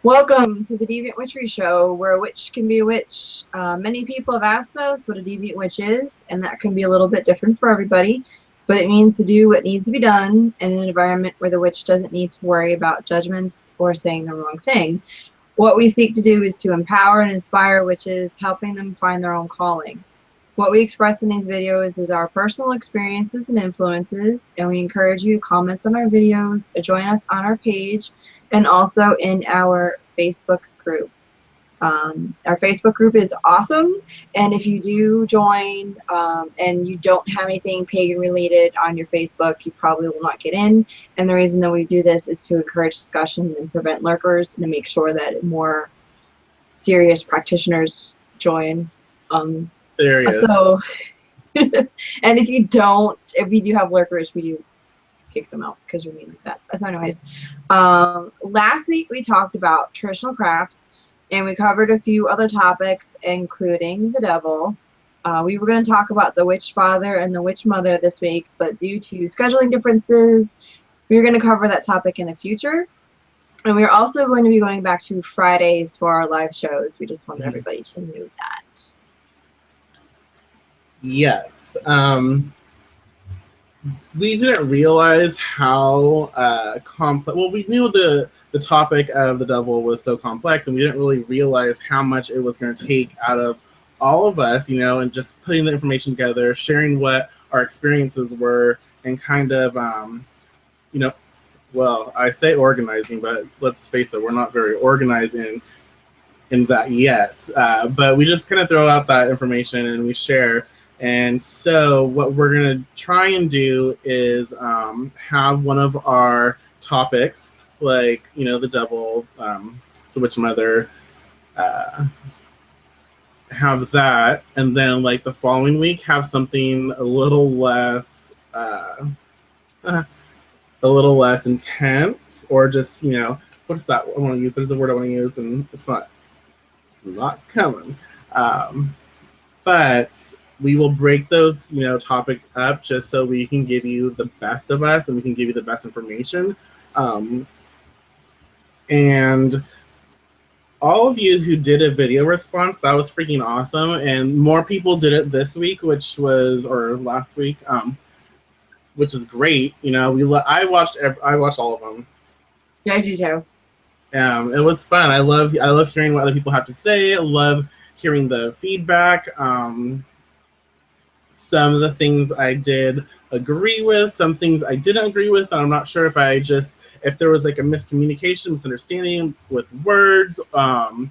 Welcome to the Deviant Witchery Show, where a witch can be a witch. Many people have asked us what a deviant witch is, and that can be a little bit different for everybody, but it means to do what needs to be done in an environment where the witch doesn't need to worry about judgments or saying the wrong thing. What we seek to do is to empower and inspire witches, helping them find their own calling. What we express in these videos is our personal experiences and influences, and we encourage you to comment on our videos, join us on our page, and also in our Facebook group. Our Facebook group is awesome, and if you do join and you don't have anything pagan related on your Facebook, you probably will not get in. And the reason that we do this is to encourage discussion and prevent lurkers, and to make sure that more serious practitioners join. So, and if you do have lurkers, we do kick them out because we're mean like that. So anyways, last week we talked about traditional craft, and we covered a few other topics, including the devil. We were going to talk about the witch father and the witch mother this week, but due to scheduling differences, we're going to cover that topic in the future. And we're also going to be going back to Fridays for our live shows. We just wanted everybody to know that. Yes. We didn't realize how complex. Well, we knew the topic of the devil was so complex, and we didn't really realize how much it was going to take out of all of us, and just putting the information together, sharing what our experiences were, and kind of, well, I say organizing, but let's face it, we're not very organized in that yet. But we just kind of throw out that information and we share. And so what we're going to try and do is have one of our topics, like, the devil, the witch mother, have that. And then, like, the following week, have something a little less intense, or just, what's that I want to use? There's a word I want to use, and it's not coming. But we will break those, topics up just so we can give you the best of us and we can give you the best information. And all of you who did a video response, that was freaking awesome. And more people did it this week, or last week, which is great. I watched all of them. Yeah, I do too. It was fun. I love hearing what other people have to say. I love hearing the feedback. Some of the things I did agree with, some things I didn't agree with. I'm not sure if there was like a miscommunication, misunderstanding with words. I'm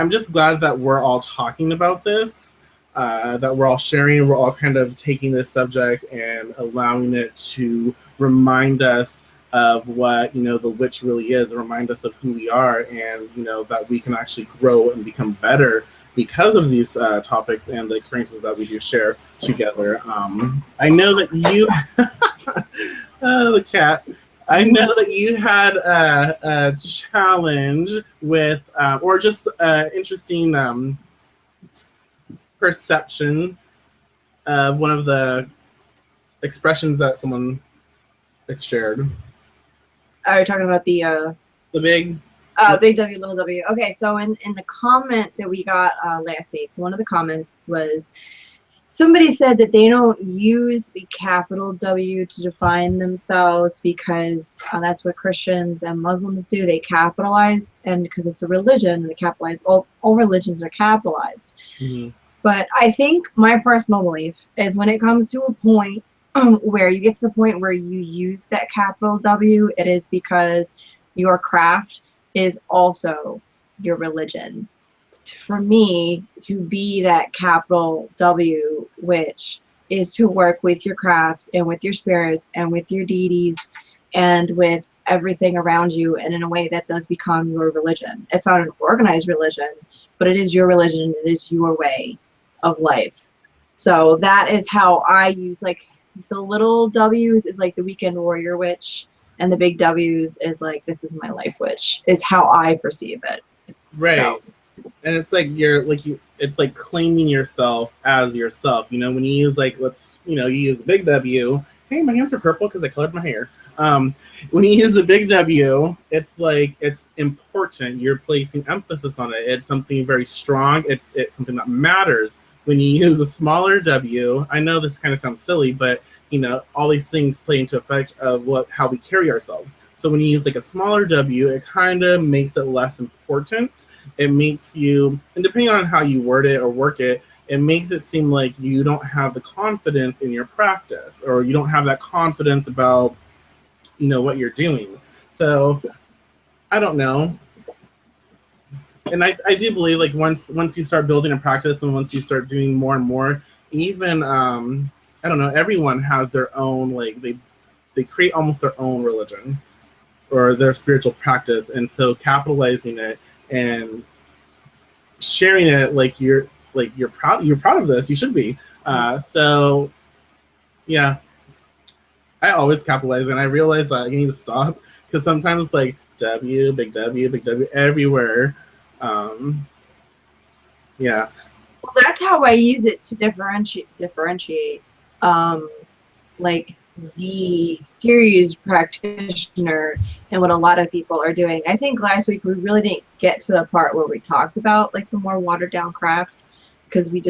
just glad that we're all talking about this, that we're all sharing, we're all kind of taking this subject and allowing it to remind us of what, the witch really is, and remind us of who we are, and, that we can actually grow and become better because of these topics and the experiences that we do share together. I know that you, the cat, I know that you had a challenge with, or just interesting perception of one of the expressions that someone shared. Are you talking about the big W, little w? Okay, so in the comment that we got last week, one of the comments was somebody said that they don't use the capital W to define themselves because that's what Christians and Muslims do. They capitalize, and because it's a religion, they capitalize. All religions are capitalized. Mm-hmm. But I think my personal belief is when it comes to a point where you get to the point where you use that capital W, it is because your craft is also your religion. For me, to be that capital W witch is to work with your craft and with your spirits and with your deities and with everything around you, and in a way that does become your religion. It's not an organized religion, but it is your religion. It is your way of life. So that is how I use, like, the little W's is like the weekend warrior witch, and the big W's is like, this is my life witch, is how I perceive it. Right. So. And it's like it's like claiming yourself as yourself. When you use, like, you use a big W. Hey, my hands are purple because I colored my hair. When you use a big W, it's like it's important. You're placing emphasis on it. It's something very strong. It's something that matters. When you use a smaller W, I know this kind of sounds silly, but all these things play into effect of how we carry ourselves. So when you use like a smaller W, it kind of makes it less important. It makes you, and depending on how you word it or work it, it makes it seem like you don't have the confidence in your practice, or you don't have that confidence about what you're doing. So I don't know. And I do believe like once you start building a practice and once you start doing more and more, even I don't know, everyone has their own, like they create almost their own religion or their spiritual practice. And so capitalizing it and sharing it like you're proud of this, you should be. So yeah, I always capitalize, and I realize that you need to stop because sometimes like W, big W, big W everywhere. Yeah. Well, that's how I use it to differentiate. Like the series practitioner and what a lot of people are doing. I think last week we really didn't get to the part where we talked about like the more watered down craft because we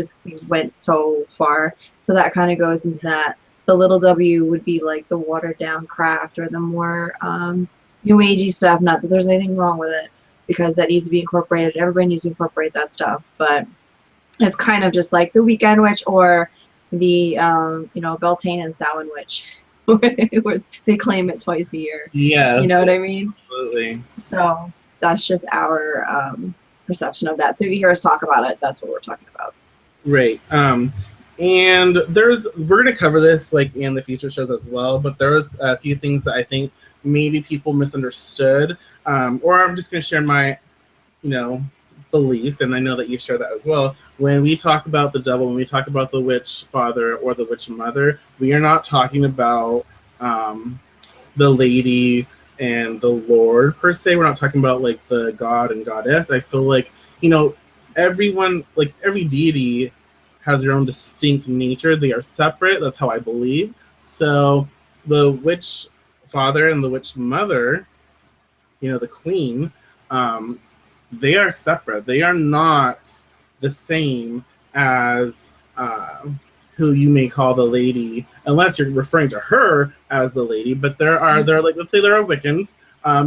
went so far. So that kind of goes into that. The little W would be like the watered down craft or the more new agey stuff. Not that there's anything wrong with it because that needs to be incorporated. Everybody needs to incorporate that stuff. But it's kind of just like the Weekend Witch or the Beltane and Samhain Witch. They claim it twice a year. Yes. You know what I mean? Absolutely. So that's just our perception of that. So if you hear us talk about it, that's what we're talking about. Right. And we're going to cover this like in the future shows as well, but there was a few things that I think maybe people misunderstood, or I'm just going to share my, beliefs, and I know that you share that as well. When we talk about the devil, when we talk about the witch father or the witch mother, we are not talking about the lady and the Lord per se. We're not talking about like the god and goddess. I feel like, everyone, like every deity has their own distinct nature. They are separate. That's how I believe. So the witch father and the witch mother, the queen, they are separate. They are not the same as who you may call the lady, unless you're referring to her as the lady. But there are like, let's say there are Wiccans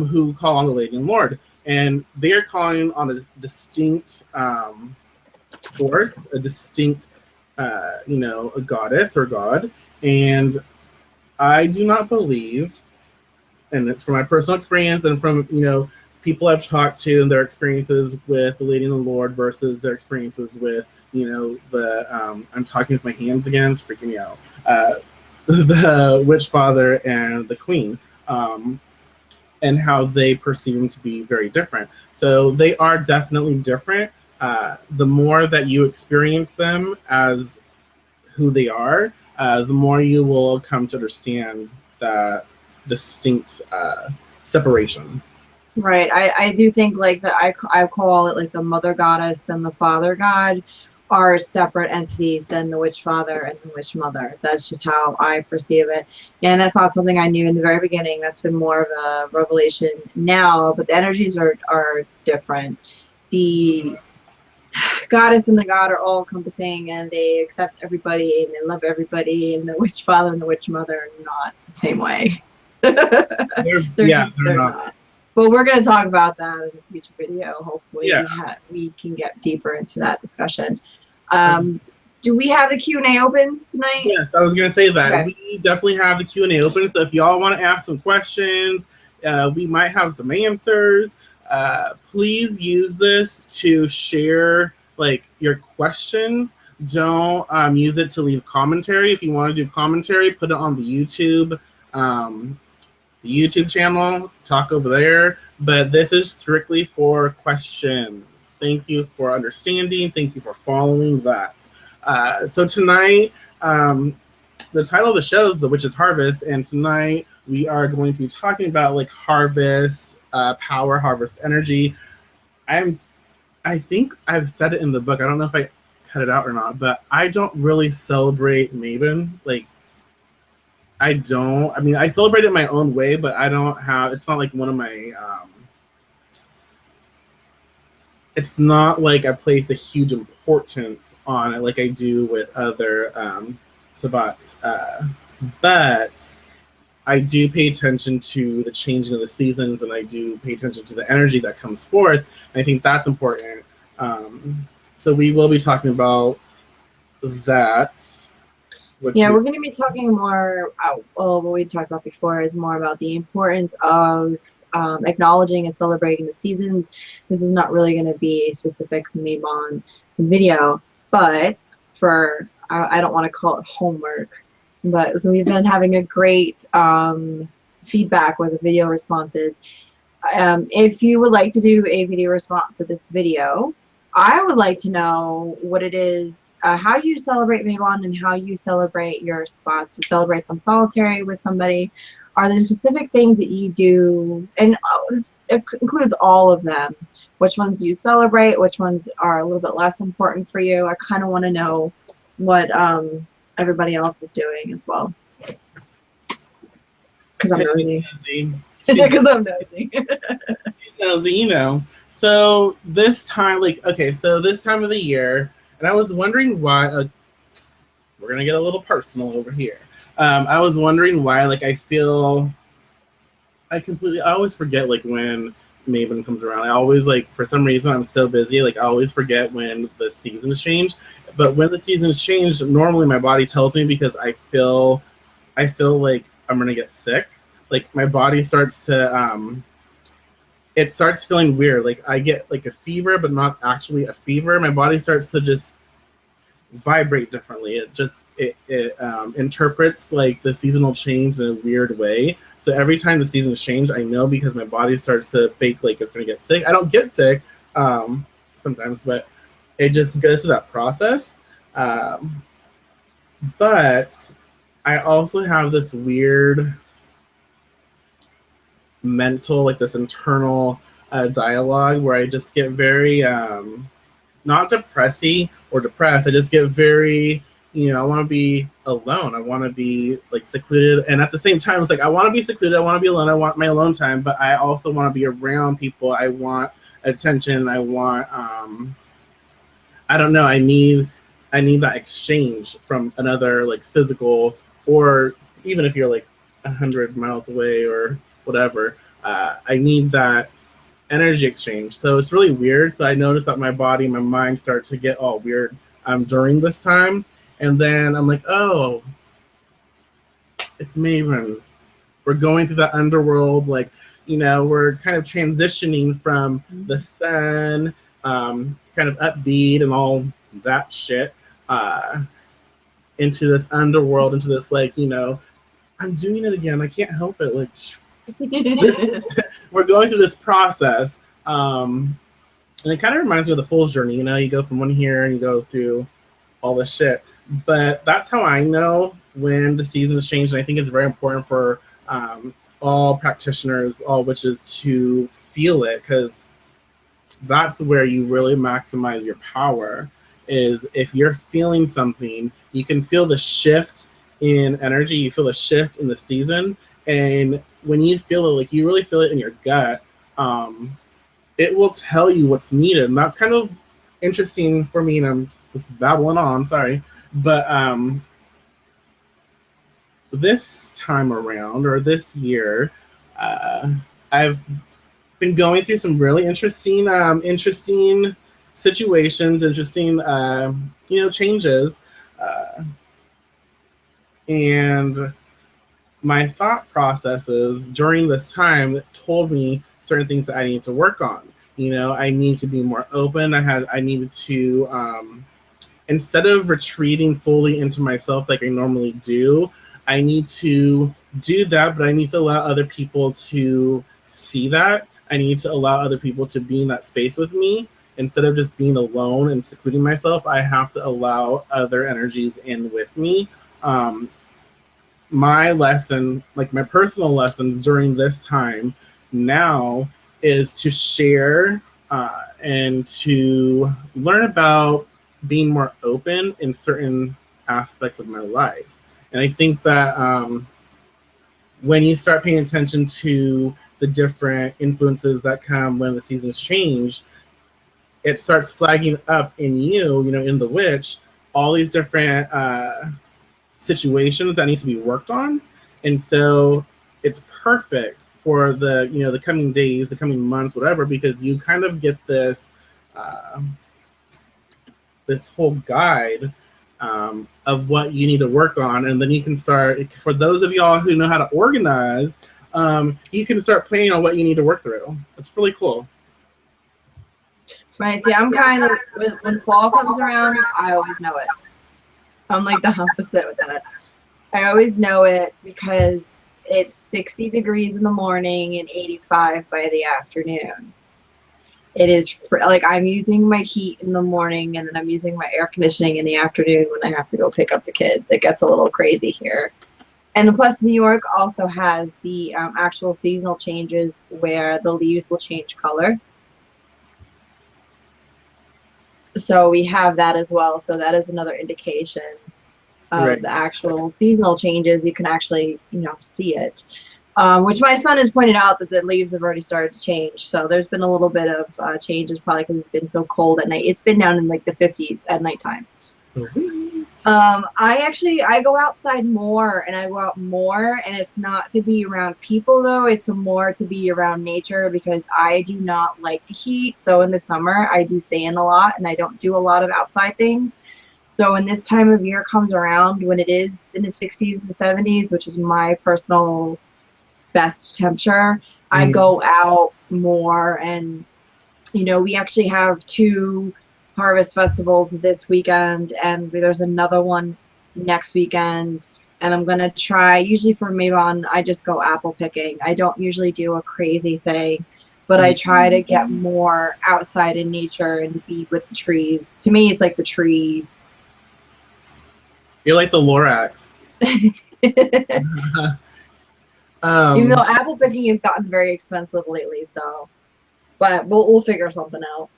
who call on the lady and Lord, and they are calling on a distinct force, a distinct, a goddess or god. And I do not believe, and it's from my personal experience and from, people I've talked to and their experiences with the Lady and the Lord versus their experiences with, I'm talking with my hands again, it's freaking me out, the Witch Father and the Queen, and how they perceive them to be very different. So they are definitely different. The more that you experience them as who they are, the more you will come to understand that distinct separation. Right. I do think like that I call it like the mother goddess and the father god are separate entities than the witch father and the witch mother. That's just how I perceive it. And that's not something I knew in the very beginning. That's been more of a revelation now, but the energies are different. The goddess and the god are all encompassing and they accept everybody and they love everybody, and the witch father and the witch mother are not the same way. they're not. But we're going to talk about that in a future video. Hopefully we can get deeper into that discussion. Do we have the Q&A open tonight? Yes, I was going to say that. Okay. We definitely have the Q&A open. So if y'all want to ask some questions, we might have some answers. Please use this to share like your questions. Don't use it to leave commentary. If you want to do commentary, put it on the YouTube channel, talk over there, but this is strictly for questions. Thank you for understanding. Thank you for following that. So tonight, the title of the show is The Witch's Harvest, and tonight we are going to be talking about like harvest, power, harvest energy. I think I've said it in the book. I don't know if I cut it out or not, but I don't really celebrate Mabon. Like, I don't. I mean, I celebrate it my own way, but I don't have. It's not like one of my. It's not like I place a huge importance on it like I do with other Sabbats. But I do pay attention to the changing of the seasons, and I do pay attention to the energy that comes forth. And I think that's important. So we will be talking about that. Yeah, we're going to be talking more. Well, what we talked about before is more about the importance of acknowledging and celebrating the seasons. This is not really going to be a specific Mabon video, but for I don't want to call it homework, but so we've been having a great feedback with the video responses. If you would like to do a video response to this video, I would like to know what it is, how you celebrate Mabon and how you celebrate your spots. You celebrate them solitary with somebody. Are there specific things that you do, and it includes all of them, which ones do you celebrate, which ones are a little bit less important for you? I kind of want to know what everybody else is doing as well. Because I'm nosy. Because I'm nosy. She's nosy, you know. So this time, this time of the year, and I was wondering why. We're gonna get a little personal over here. I was wondering why, I feel I always forget when Mabon comes around. I always for some reason I'm so busy, I always forget when the seasons change. But when the seasons change, normally my body tells me because I feel like I'm gonna get sick. My body starts to it starts feeling weird. I get a fever, but not actually a fever. My body starts to just vibrate differently. It interprets the seasonal change in a weird way. So every time the seasons change, I know because my body starts to fake it's gonna get sick. I don't get sick sometimes, but it just goes through that process. But I also have this weird mental, this internal dialogue where I just get very not depressy or depressed. I just get very, I want to be alone. I want to be secluded, and at the same time, it's I want to be secluded. I want to be alone. I want my alone time, but I also want to be around people. I want attention. I want I don't know. I need that exchange from another physical, or even if you're 100 miles away or whatever. I need that energy exchange. So it's really weird. So I noticed that my body, my mind start to get all weird during this time. And then I'm oh, it's Mabon. We're going through that underworld. We're kind of transitioning from the sun, kind of upbeat and all that shit, into this underworld, into this I'm doing it again. I can't help it. We're going through this process, and it kind of reminds me of the Fool's Journey. You go from one here and you go through all this shit. But that's how I know when the seasons change, and I think it's very important for all practitioners, all witches, to feel it, because that's where you really maximize your power. Is if you're feeling something, you can feel the shift in energy, you feel the shift in the season, and when you feel it, you really feel it in your gut, it will tell you what's needed. And that's kind of interesting for me, and I'm just babbling on, sorry. But this time around, or this year, I've been going through some really interesting situations, interesting changes, and my thought processes during this time told me certain things that I need to work on. I need to be more open. I needed to, instead of retreating fully into myself like I normally do, I need to do that, but I need to allow other people to see that. I need to allow other people to be in that space with me. Instead of just being alone and secluding myself, I have to allow other energies in with me. My lesson, my personal lessons during this time now, is to share and to learn about being more open in certain aspects of my life. And I think that when you start paying attention to the different influences that come when the seasons change, it starts flagging up in you, in the witch, all these different situations that need to be worked on. And so it's perfect for the coming days, the coming months, whatever, because you kind of get this this whole guide of what you need to work on, and then you can start, for those of y'all who know how to organize, you can start planning on what you need to work through. It's really cool. Right. See, I'm kind of, when fall comes around, I always know it. I'm like the opposite with that. I always know it because it's 60 degrees in the morning and 85 by the afternoon. It is like I'm using my heat in the morning, and then I'm using my air conditioning in the afternoon when I have to go pick up the kids. It gets a little crazy here. And plus, New York also has the actual seasonal changes where the leaves will change color. So we have that as well. So that is another indication of the actual seasonal changes. You can actually, see it. Which my son has pointed out that the leaves have already started to change. So there's been a little bit of changes, probably because it's been so cold at night. It's been down in like the 50s at nighttime. Sweet. I go outside more, and I go out more, and it's not to be around people though. It's more to be around nature, because I do not like the heat. So in the summer, I do stay in a lot, and I don't do a lot of outside things. So when this time of year comes around, when it is in the 60s and 70s, which is my personal best temperature, I go out more. And we actually have 2 harvest festivals this weekend, and there's another one next weekend, and I'm gonna try, usually for Mavon, I just go apple picking. I don't usually do a crazy thing, but I try to get more outside in nature and be with the trees. To me, it's like the trees. You're like the Lorax. Even though apple picking has gotten very expensive lately, so, but we'll figure something out.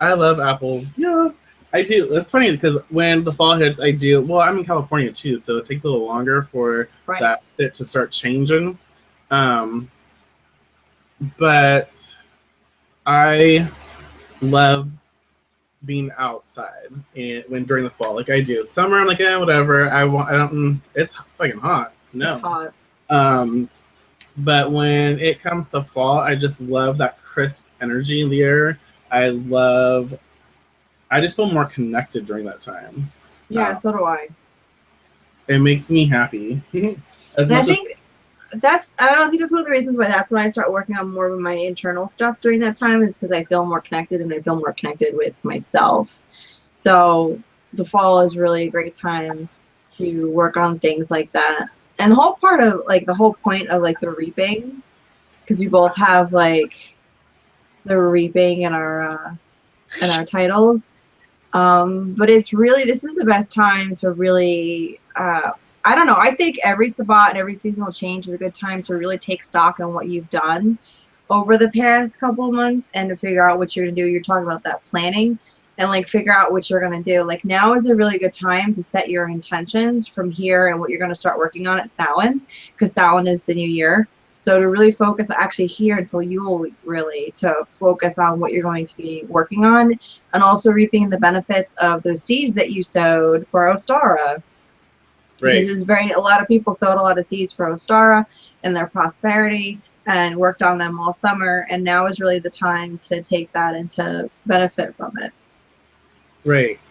I love apples. Yeah, I do. It's funny because when the fall hits, I do. Well, I'm in California too, so it takes a little longer for that fit to start changing. But I love being outside during the fall. Like I do. Summer, I'm like, whatever. I don't. It's fucking hot. No. It's hot. But when it comes to fall, I just love that crisp energy in the air. I just feel more connected during that time. Yeah, so do I. It makes me happy. I think that's one of the reasons why that's when I start working on more of my internal stuff during that time, is because I feel more connected, and I feel more connected with myself. So the fall is really a great time to work on things like that. And the whole point of the reaping, because we both have like the reaping in our titles, but this is the best time to really I don't know, I think every Sabbat and every seasonal change is a good time to really take stock on what you've done over the past couple of months, and to figure out what you're gonna do. You're talking about that planning, and like figure out what you're gonna do. Like now is a really good time to set your intentions from here and what you're gonna start working on at Samhain, because Samhain is the new year. So to really focus actually here until Yule, really to focus on what you're going to be working on, and also reaping the benefits of those seeds that you sowed for Ostara. Right. Because a lot of people sowed a lot of seeds for Ostara and their prosperity and worked on them all summer, and now is really the time to take that and to benefit from it. Right.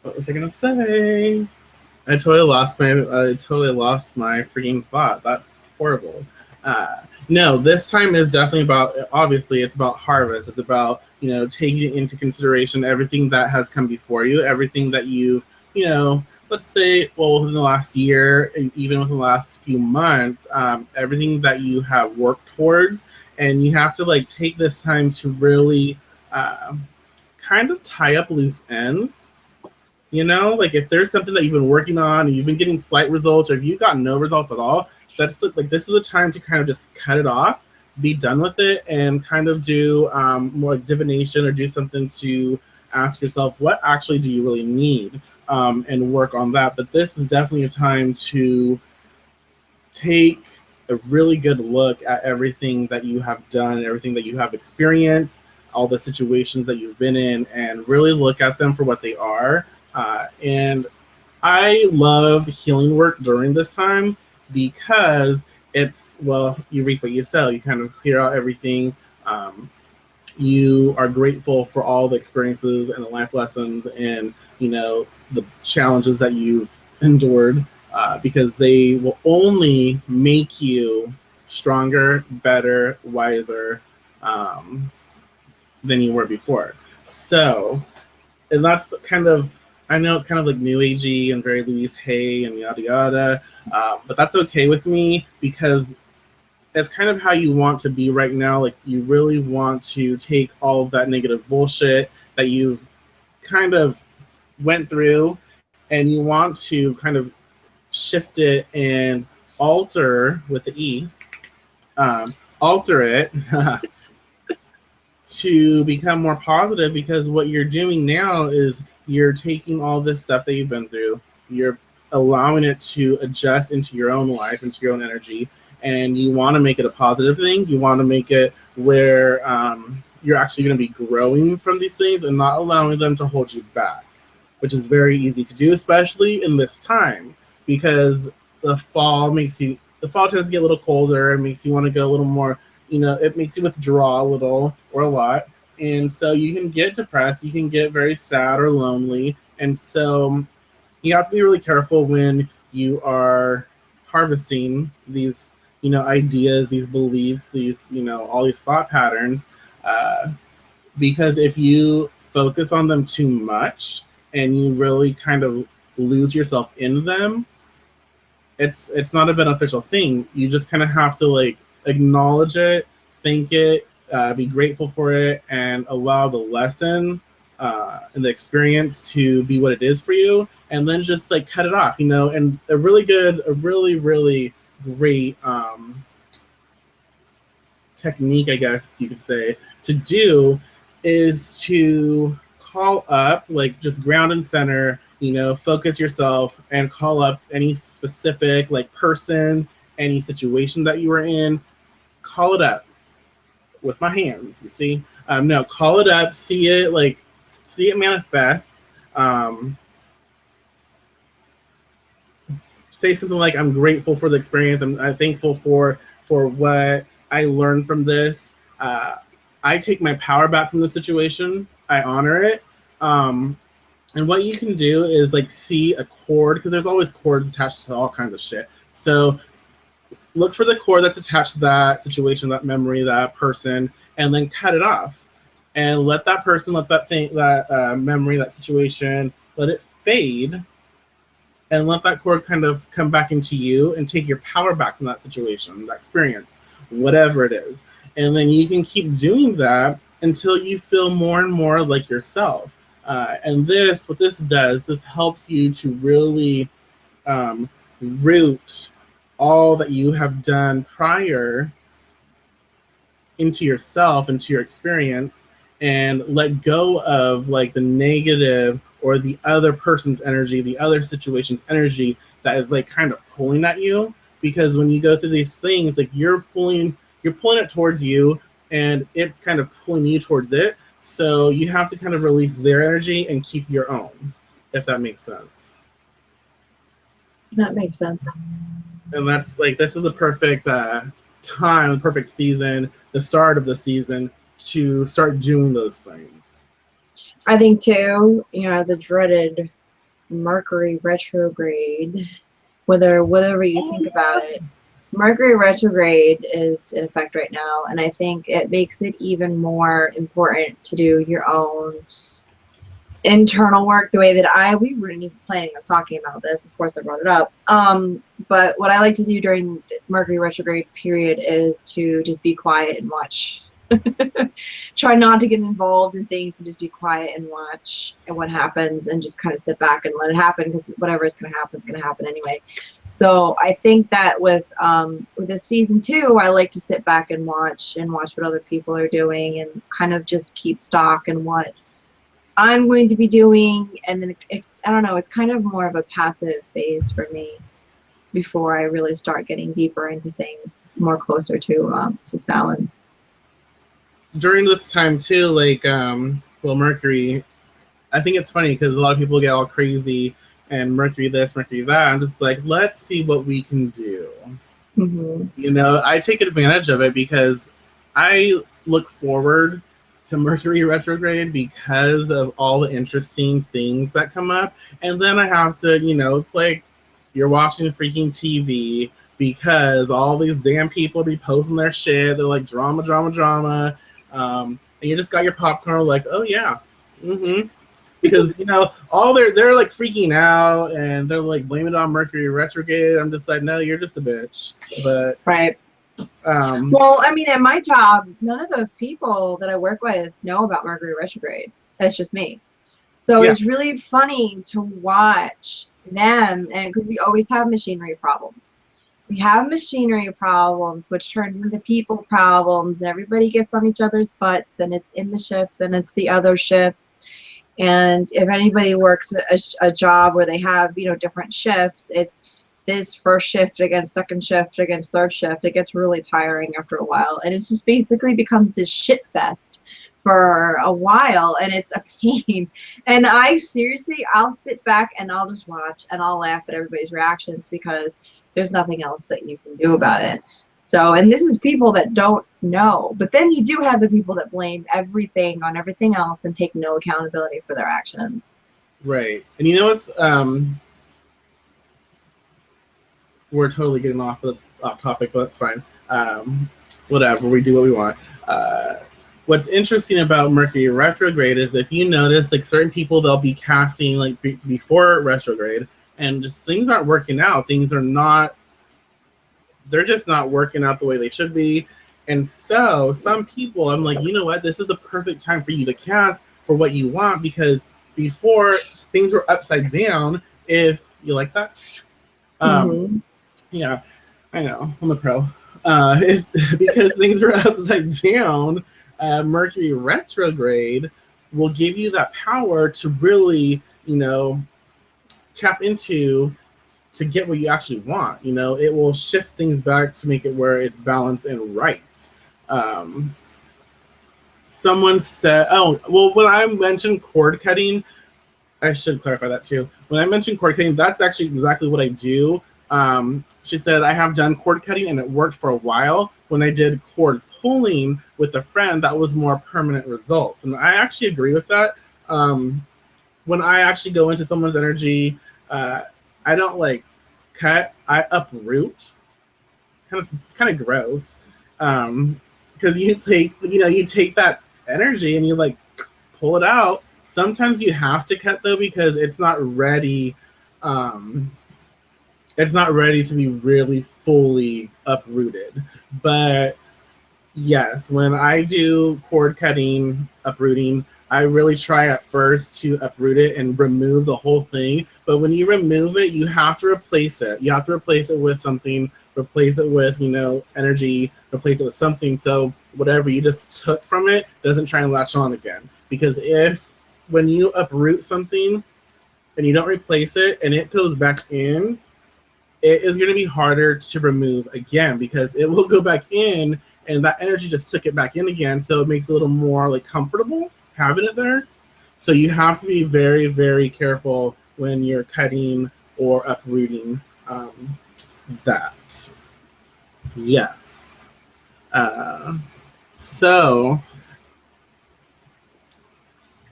What was I gonna say? I totally lost my freaking thought. That's horrible. No, this time is definitely about, obviously it's about harvest. It's about, taking into consideration everything that has come before you, everything that you've, let's say, within the last year and even within the last few months, everything that you have worked towards. And you have to take this time to really kind of tie up loose ends. If there's something that you've been working on and you've been getting slight results, or if you've got no results at all, that's this is a time to kind of just cut it off, be done with it, and kind of do more divination, or do something to ask yourself, what actually do you really need, and work on that. But this is definitely a time to take a really good look at everything that you have done, everything that you have experienced, all the situations that you've been in, and really look at them for what they are. And I love healing work during this time because it's, well, you reap what you sow. You kind of clear out everything. Um, you are grateful for all the experiences and the life lessons and, you know, the challenges that you've endured, because they will only make you stronger, better, wiser, um, than you were before. So, and that's kind of, I know it's kind of like new agey and very Louise Hay and yada yada, but that's okay with me because it's kind of how you want to be right now. Like, you really want to take all of that negative bullshit that you've kind of went through, and you want to kind of shift it and alter with the E, alter it to become more positive, because what you're doing now is you're taking all this stuff that you've been through, you're allowing it to adjust into your own life, into your own energy, and you want to make it a positive thing. You want to make it where you're actually going to be growing from these things and not allowing them to hold you back, which is very easy to do, especially in this time, because the fall tends to get a little colder. It makes you want to go a little more, you know, it makes you withdraw a little or a lot. And so you can get depressed, you can get very sad or lonely. And so you have to be really careful when you are harvesting these, you know, ideas, these beliefs, these, you know, all these thought patterns, because if you focus on them too much and you really kind of lose yourself in them, it's not a beneficial thing. You just kind of have to like acknowledge it, think it, be grateful for it, and allow the lesson and the experience to be what it is for you, and then just like cut it off, you know. And a really great technique, I guess you could say, to do is to call up, like, just ground and center, you know, focus yourself and call up any specific like person, any situation that you were in. Call it up with my hands, you see. No, call it up, see it manifest. Say something like, I'm grateful for the experience, I'm thankful for what I learned from this. I take my power back from the situation, I honor it. And what you can do is like see a cord, because there's always cords attached to all kinds of shit. So look for the cord that's attached to that situation, that memory, that person, and then cut it off. And let that person, let that thing, that memory, that situation, let it fade, and let that cord kind of come back into you and take your power back from that situation, that experience, whatever it is. And then you can keep doing that until you feel more and more like yourself. And what this does, this helps you to really root all that you have done prior into yourself, into your experience, and let go of like the negative or the other person's energy, the other situation's energy that is like kind of pulling at you. Because when you go through these things, like you're pulling it towards you, and it's kind of pulling you towards it. So you have to kind of release their energy and keep your own, if that makes sense. That makes sense. And that's like, this is a perfect time, perfect season, the start of the season, to start doing those things. I think too, you know, the dreaded Mercury retrograde, whatever you think about it, Mercury retrograde is in effect right now, and I think it makes it even more important to do your own internal work the way that we weren't even planning on talking about this. Of course, I brought it up. But what I like to do during the Mercury retrograde period is to just be quiet and watch. Try not to get involved in things, and just be quiet and watch and what happens, and just kind of sit back and let it happen, because whatever is going to happen is going to happen anyway. So I think that with this season 2, I like to sit back and watch what other people are doing, and kind of just keep stock in what I'm going to be doing. And then I don't know, it's kind of more of a passive phase for me. before I really start getting deeper into things more closer to Samhain. During this time too, like Mercury, I think it's funny because a lot of people get all crazy and Mercury this, Mercury that. I'm just like, let's see what we can do. Mm-hmm. You know, I take advantage of it because I look forward to Mercury retrograde because of all the interesting things that come up. And then I have to, you know, it's like you're watching freaking TV because all these damn people be posting their shit. They're like drama, drama, drama. And you just got your popcorn like, oh yeah. Mm-hmm. Because, you know, all they're like freaking out and they're like blaming it on Mercury retrograde. I'm just like, no, you're just a bitch. But right. Well, I mean, at my job, none of those people that I work with know about Mercury retrograde. That's just me. So it's really funny to watch them, and because we always have machinery problems. We have machinery problems, which turns into people problems, and everybody gets on each other's butts, and it's in the shifts, and it's the other shifts. And if anybody works a job where they have, you know, different shifts, it's this first shift against second shift against third shift. It gets really tiring after a while, and it's just basically becomes this shit fest for a while, and it's a pain. And I'll sit back and I'll just watch and I'll laugh at everybody's reactions because there's nothing else that you can do about it. So, and this is people that don't know. But then you do have the people that blame everything on everything else and take no accountability for their actions. Right. And you know what's we're totally getting off topic, but that's fine. Whatever, we do what we want. What's interesting about Mercury retrograde is if you notice, like certain people, they'll be casting like before retrograde, and just things aren't working out. They're just not working out the way they should be. And so some people, I'm like, you know what? This is the perfect time for you to cast for what you want, because before things were upside down. If you like that, yeah, I know, I'm a pro. Because things were upside down, Mercury retrograde will give you that power to really, you know, tap into to get what you actually want. You know, it will shift things back to make it where it's balanced and right. Someone said, oh, well, when I mentioned cord cutting, I should clarify that too. When I mentioned cord cutting, that's actually exactly what I do. She said, I have done cord cutting and it worked for a while. When I did cord pulling with a friend, that was more permanent results. And I actually agree with that. When I actually go into someone's energy, I don't like cut, I uproot. It's kind of gross. Because you take that energy and you like pull it out. Sometimes you have to cut though, because it's not ready. It's not ready to be really fully uprooted. But yes, when I do cord cutting, uprooting, I really try at first to uproot it and remove the whole thing. But when you remove it, you have to replace it. You have to replace it with something, replace it with, you know, energy, replace it with something. So whatever you just took from it doesn't try and latch on again. Because when you uproot something and you don't replace it and it goes back in, it is going to be harder to remove again, because it will go back in and that energy just took it back in again. So it makes it a little more like comfortable having it there. So you have to be very, very careful when you're cutting or uprooting that. Yes. So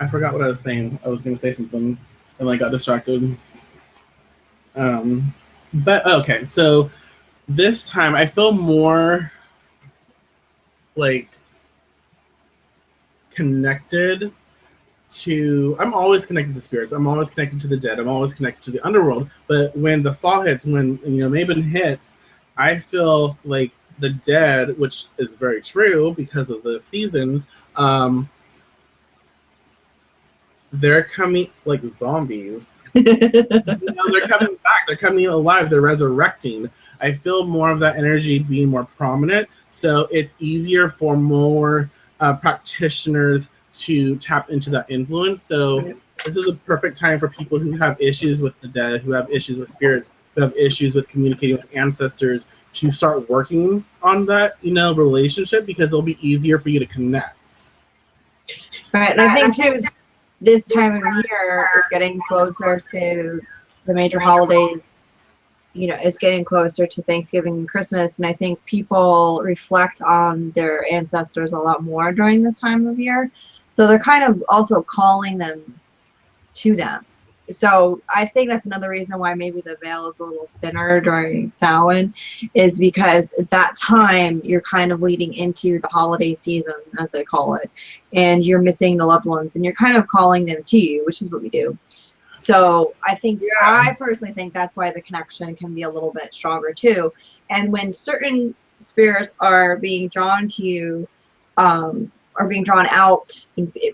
I forgot what I was saying. I was going to say something and I got distracted. But okay, so this time I feel more like connected to, I'm always connected to spirits. I'm always connected to the dead. I'm always connected to the underworld. But when the fall hits, when, you know, Mabon hits, I feel like the dead, which is very true because of the seasons, they're coming like zombies. You know, they're coming back. They're coming alive. They're resurrecting. I feel more of that energy being more prominent. So it's easier for more practitioners to tap into that influence. So this is a perfect time for people who have issues with the dead, who have issues with spirits, who have issues with communicating with ancestors to start working on that, relationship, because it'll be easier for you to connect. Right, and I think too, this time of year is getting closer to the major holidays. It's getting closer to Thanksgiving and Christmas, and I think people reflect on their ancestors a lot more during this time of year. So they're kind of also calling them to them. So I think that's another reason why maybe the veil is a little thinner during Samhain, is because at that time you're kind of leading into the holiday season, as they call it, and you're missing the loved ones, and you're kind of calling them to you, which is what we do. So I personally think that's why the connection can be a little bit stronger too. And when certain spirits are being drawn to you, or being drawn out,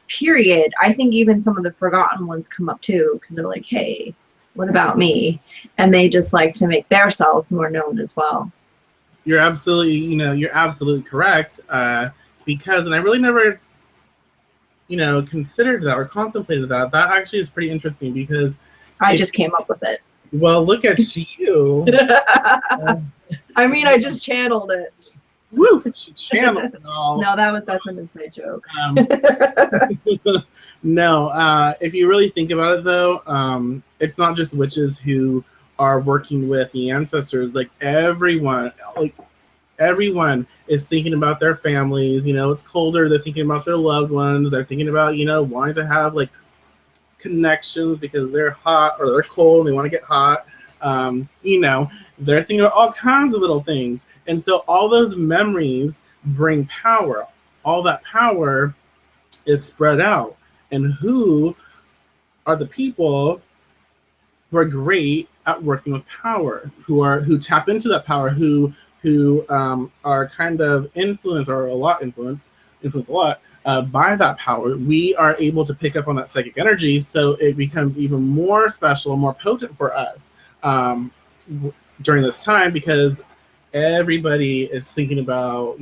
period, I think even some of the forgotten ones come up too, because they're like, hey, what about me? And they just like to make themselves more known as well. You're absolutely correct. Because, and I really never, considered that or contemplated that. That actually is pretty interesting, because I just came up with it. Well, look at you. I mean, I just channeled it. Woo! She channeled it all. No, that's an inside joke. No, if you really think about it, though, it's not just witches who are working with the ancestors. Like everyone is thinking about their families. It's colder. They're thinking about their loved ones. They're thinking about wanting to have like connections because they're hot or they're cold and they want to get hot. They're thinking about all kinds of little things. And so all those memories bring power. All that power is spread out. And who are the people who are great at working with power, who tap into that power, who are kind of influenced or influence a lot by that power? We are able to pick up on that psychic energy, so it becomes even more special, more potent for us during this time, because everybody is thinking about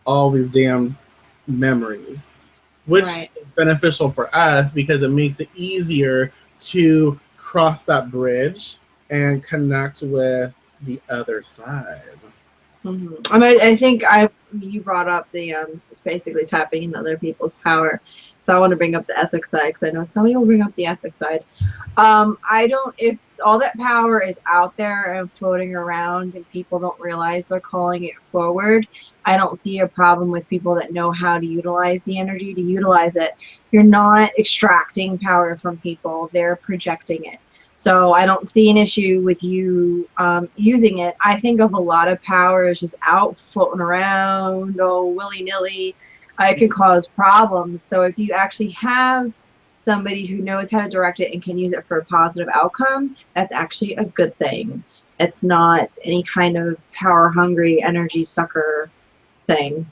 all these damn memories, which is beneficial for us because it makes it easier to cross that bridge and connect with the other side. Mm-hmm. I mean, I think you brought up the it's basically tapping into other people's power. So I want to bring up the ethics side, because I know somebody will bring up the ethics side. If all that power is out there and floating around and people don't realize they're calling it forward, I don't see a problem with people that know how to utilize the energy to utilize it. You're not extracting power from people, they're projecting it. So I don't see an issue with you using it. I think of a lot of power as just out floating around, willy-nilly. It can cause problems. So if you actually have somebody who knows how to direct it and can use it for a positive outcome, that's actually a good thing. It's not any kind of power-hungry energy sucker thing.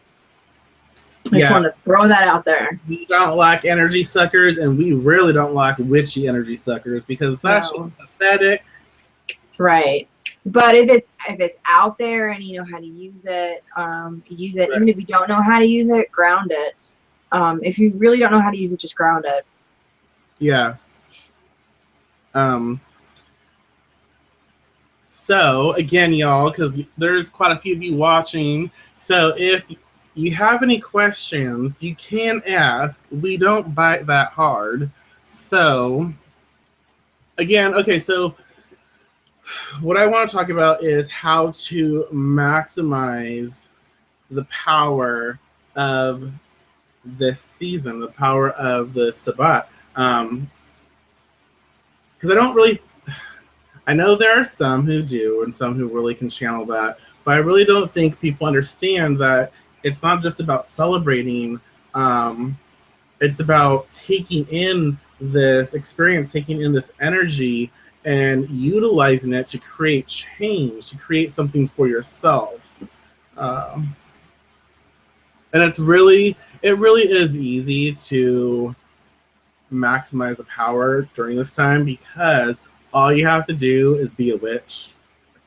I just want to throw that out there. We don't like energy suckers, and we really don't like witchy energy suckers, because that's just pathetic. Right. But if it's out there and you know how to use it, use it. Right. Even if you don't know how to use it, ground it. If you really don't know how to use it, just ground it. Yeah. So again, y'all, because there's quite a few of you watching, so if you have any questions, you can ask. We don't bite that hard. So again, okay, so what I want to talk about is how to maximize the power of this season, the power of the Sabbat. Because I know there are some who do and some who really can channel that, but I really don't think people understand that it's not just about celebrating. It's about taking in this experience, taking in this energy, and utilizing it to create change, to create something for yourself. And it really is easy to maximize the power during this time, because all you have to do is be a witch,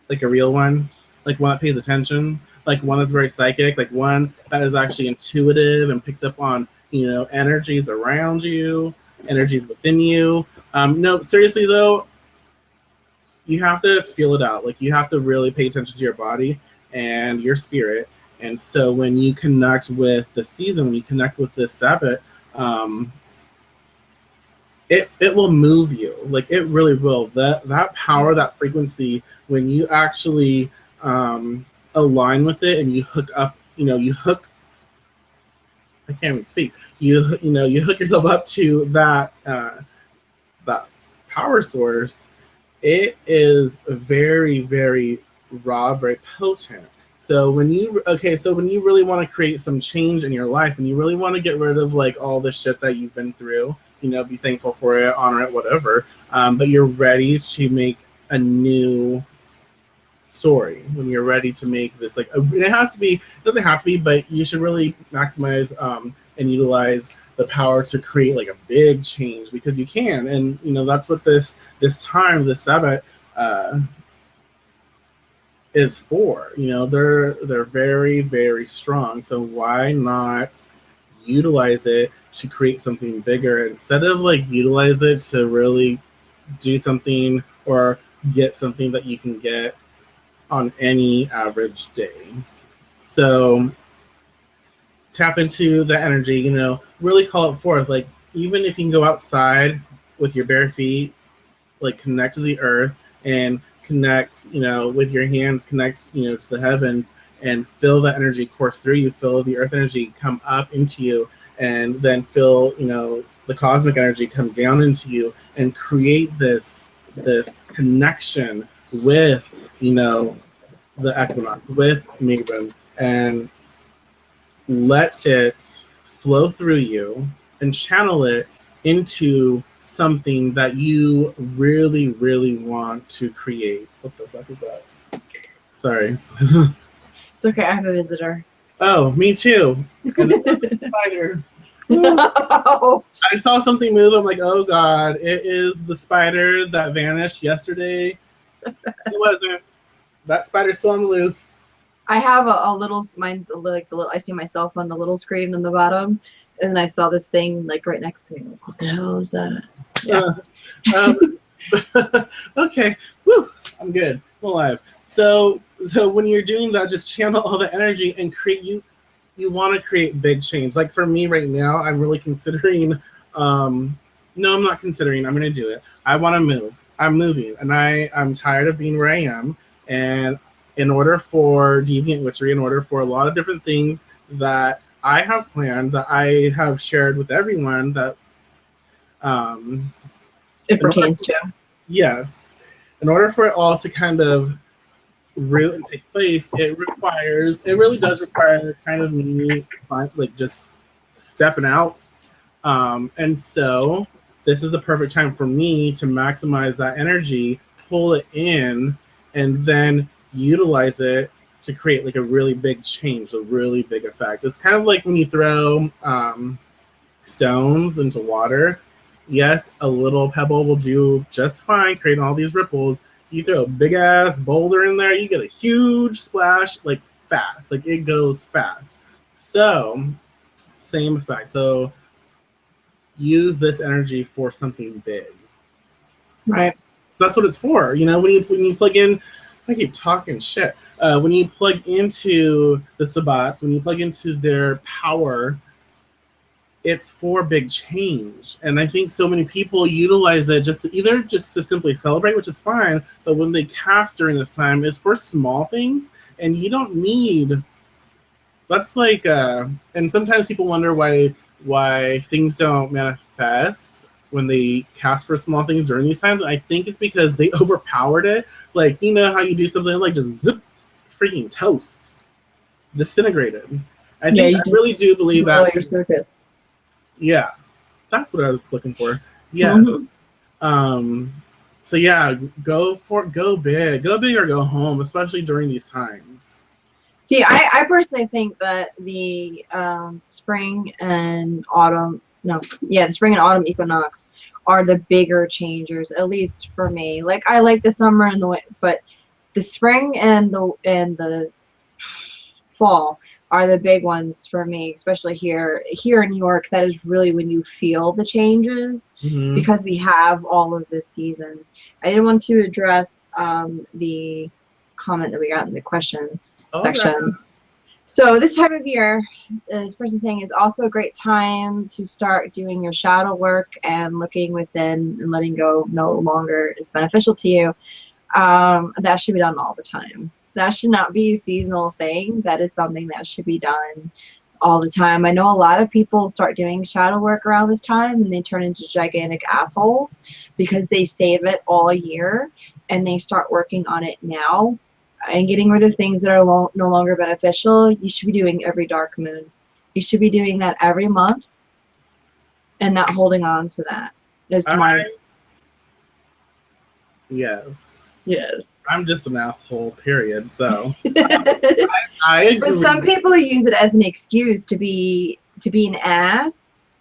like a real one, like one that pays attention, like one that's very psychic, like one that is actually intuitive and picks up on, energies around you, energies within you. No, seriously though, you have to feel it out. Like you have to really pay attention to your body and your spirit. And so when you connect with the season, when you connect with this Sabbat, it will move you. Like it really will. That power, that frequency, when you actually align with it and you hook up, you hook. I can't even speak. You hook yourself up to that that power source. It is very, very raw, very potent. So when you really want to create some change in your life, and you really want to get rid of like all the shit that you've been through, be thankful for it, honor it, whatever. But you're ready to make a new story. When you're ready to make this, like, it doesn't have to be, but you should really maximize and utilize the power to create like a big change, because you can. And that's what this Sabbath is for. They're very, very strong. So why not utilize it to create something bigger, instead of like utilize it to really do something or get something that you can get on any average day. So tap into the energy, really call it forth. Like, even if you can go outside with your bare feet, like connect to the earth and connect, with your hands, connect, to the heavens, and feel that energy course through you, feel the earth energy come up into you, and then feel, the cosmic energy come down into you, and create this connection with, the equinox, with Mabon, and let it flow through you and channel it into something that you really, really want to create. What the fuck is that? Sorry. It's okay, I have a visitor. Oh, me too. And the spider. I saw something move. I'm like, oh god, it is the spider that vanished yesterday. It wasn't. That spider's still on the loose. I have a little, mine's like the little, I see myself on the little screen on the bottom, and then I saw this thing like right next to me. Like, what the hell is that? Yeah. Okay. Woo. I'm good. I'm alive. So when you're doing that, just channel all the energy and create. You want to create big change. Like for me right now, I'm really considering. No, I'm not considering. I'm going to do it. I want to move. I'm moving, and I'm tired of being where I am. And in order for Deviant Witchery, in order for a lot of different things that I have planned, that I have shared with everyone, that it pertains to. Yes. In order for it all to kind of really take place, it really does require kind of me, like, just stepping out. And so this is a perfect time for me to maximize that energy, pull it in, and then utilize it to create like a really big change, a really big effect. It's kind of like when you throw stones into water. Yes, a little pebble will do just fine, creating all these ripples. You throw a big ass boulder in there, you get a huge splash, like fast, like it goes fast. So same effect. So use this energy for something big. Right. So that's what it's for. When you plug in, I keep talking shit. When you plug into the Sabbats, when you plug into their power, it's for big change. And I think so many people utilize it just to simply celebrate, which is fine. But when they cast during this time, it's for small things, and you don't need. That's like, and sometimes people wonder why things don't manifest when they cast for small things during these times. I think it's because they overpowered it. Like, how you do something like just zip, freaking toast, disintegrated. I really do believe that. Your circuits. Yeah, that's what I was looking for. Yeah. Mm-hmm. So yeah, go big or go home, especially during these times. See, I personally think that the spring and autumn equinox are the bigger changers, at least for me. Like, I like the summer and the winter, but the spring and the fall are the big ones for me, especially here in New York. That is really when you feel the changes because we have all of the seasons. I did want to address the comment that we got in the question section. So this time of year, this person saying, is also a great time to start doing your shadow work and looking within and letting go no longer is beneficial to you. That should be done all the time. That should not be a seasonal thing. That is something that should be done all the time. I know a lot of people start doing shadow work around this time and they turn into gigantic assholes because they save it all year and they start working on it now and getting rid of things that are no longer beneficial. You should be doing every dark moon. You should be doing that every month and not holding on to that. It's my... Yes. Yes. I'm just an asshole, period. So I agree. But some people use it as an excuse to be an ass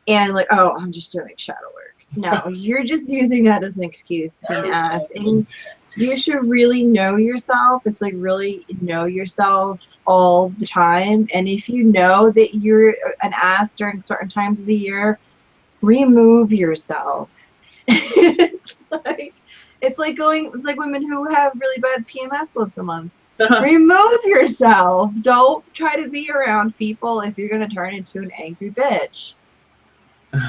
and like, oh, I'm just doing shadow work. No, you're just using that as an excuse to be an ass. And you should really know yourself. It's like really know yourself all the time. And if you know that you're an ass during certain times of the year, remove yourself. It's like women who have really bad PMS once a month. Remove yourself. Don't try to be around people if you're going to turn into an angry bitch. That's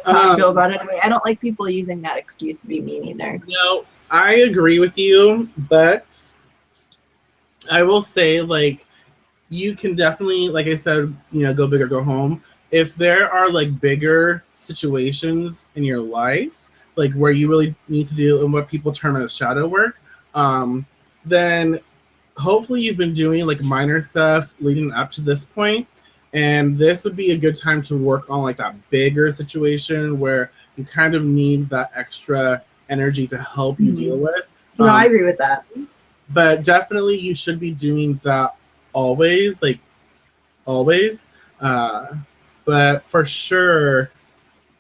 how I feel about it anyway. I don't like people using that excuse to be mean either. No, I agree with you, but I will say, like, you can definitely, like I said, go big or go home. If there are like bigger situations in your life, like where you really need to do and what people term as shadow work, then hopefully you've been doing like minor stuff leading up to this point, and this would be a good time to work on like that bigger situation where you kind of need that extra energy to help you deal with. No, I agree with that. But definitely you should be doing that always. But for sure,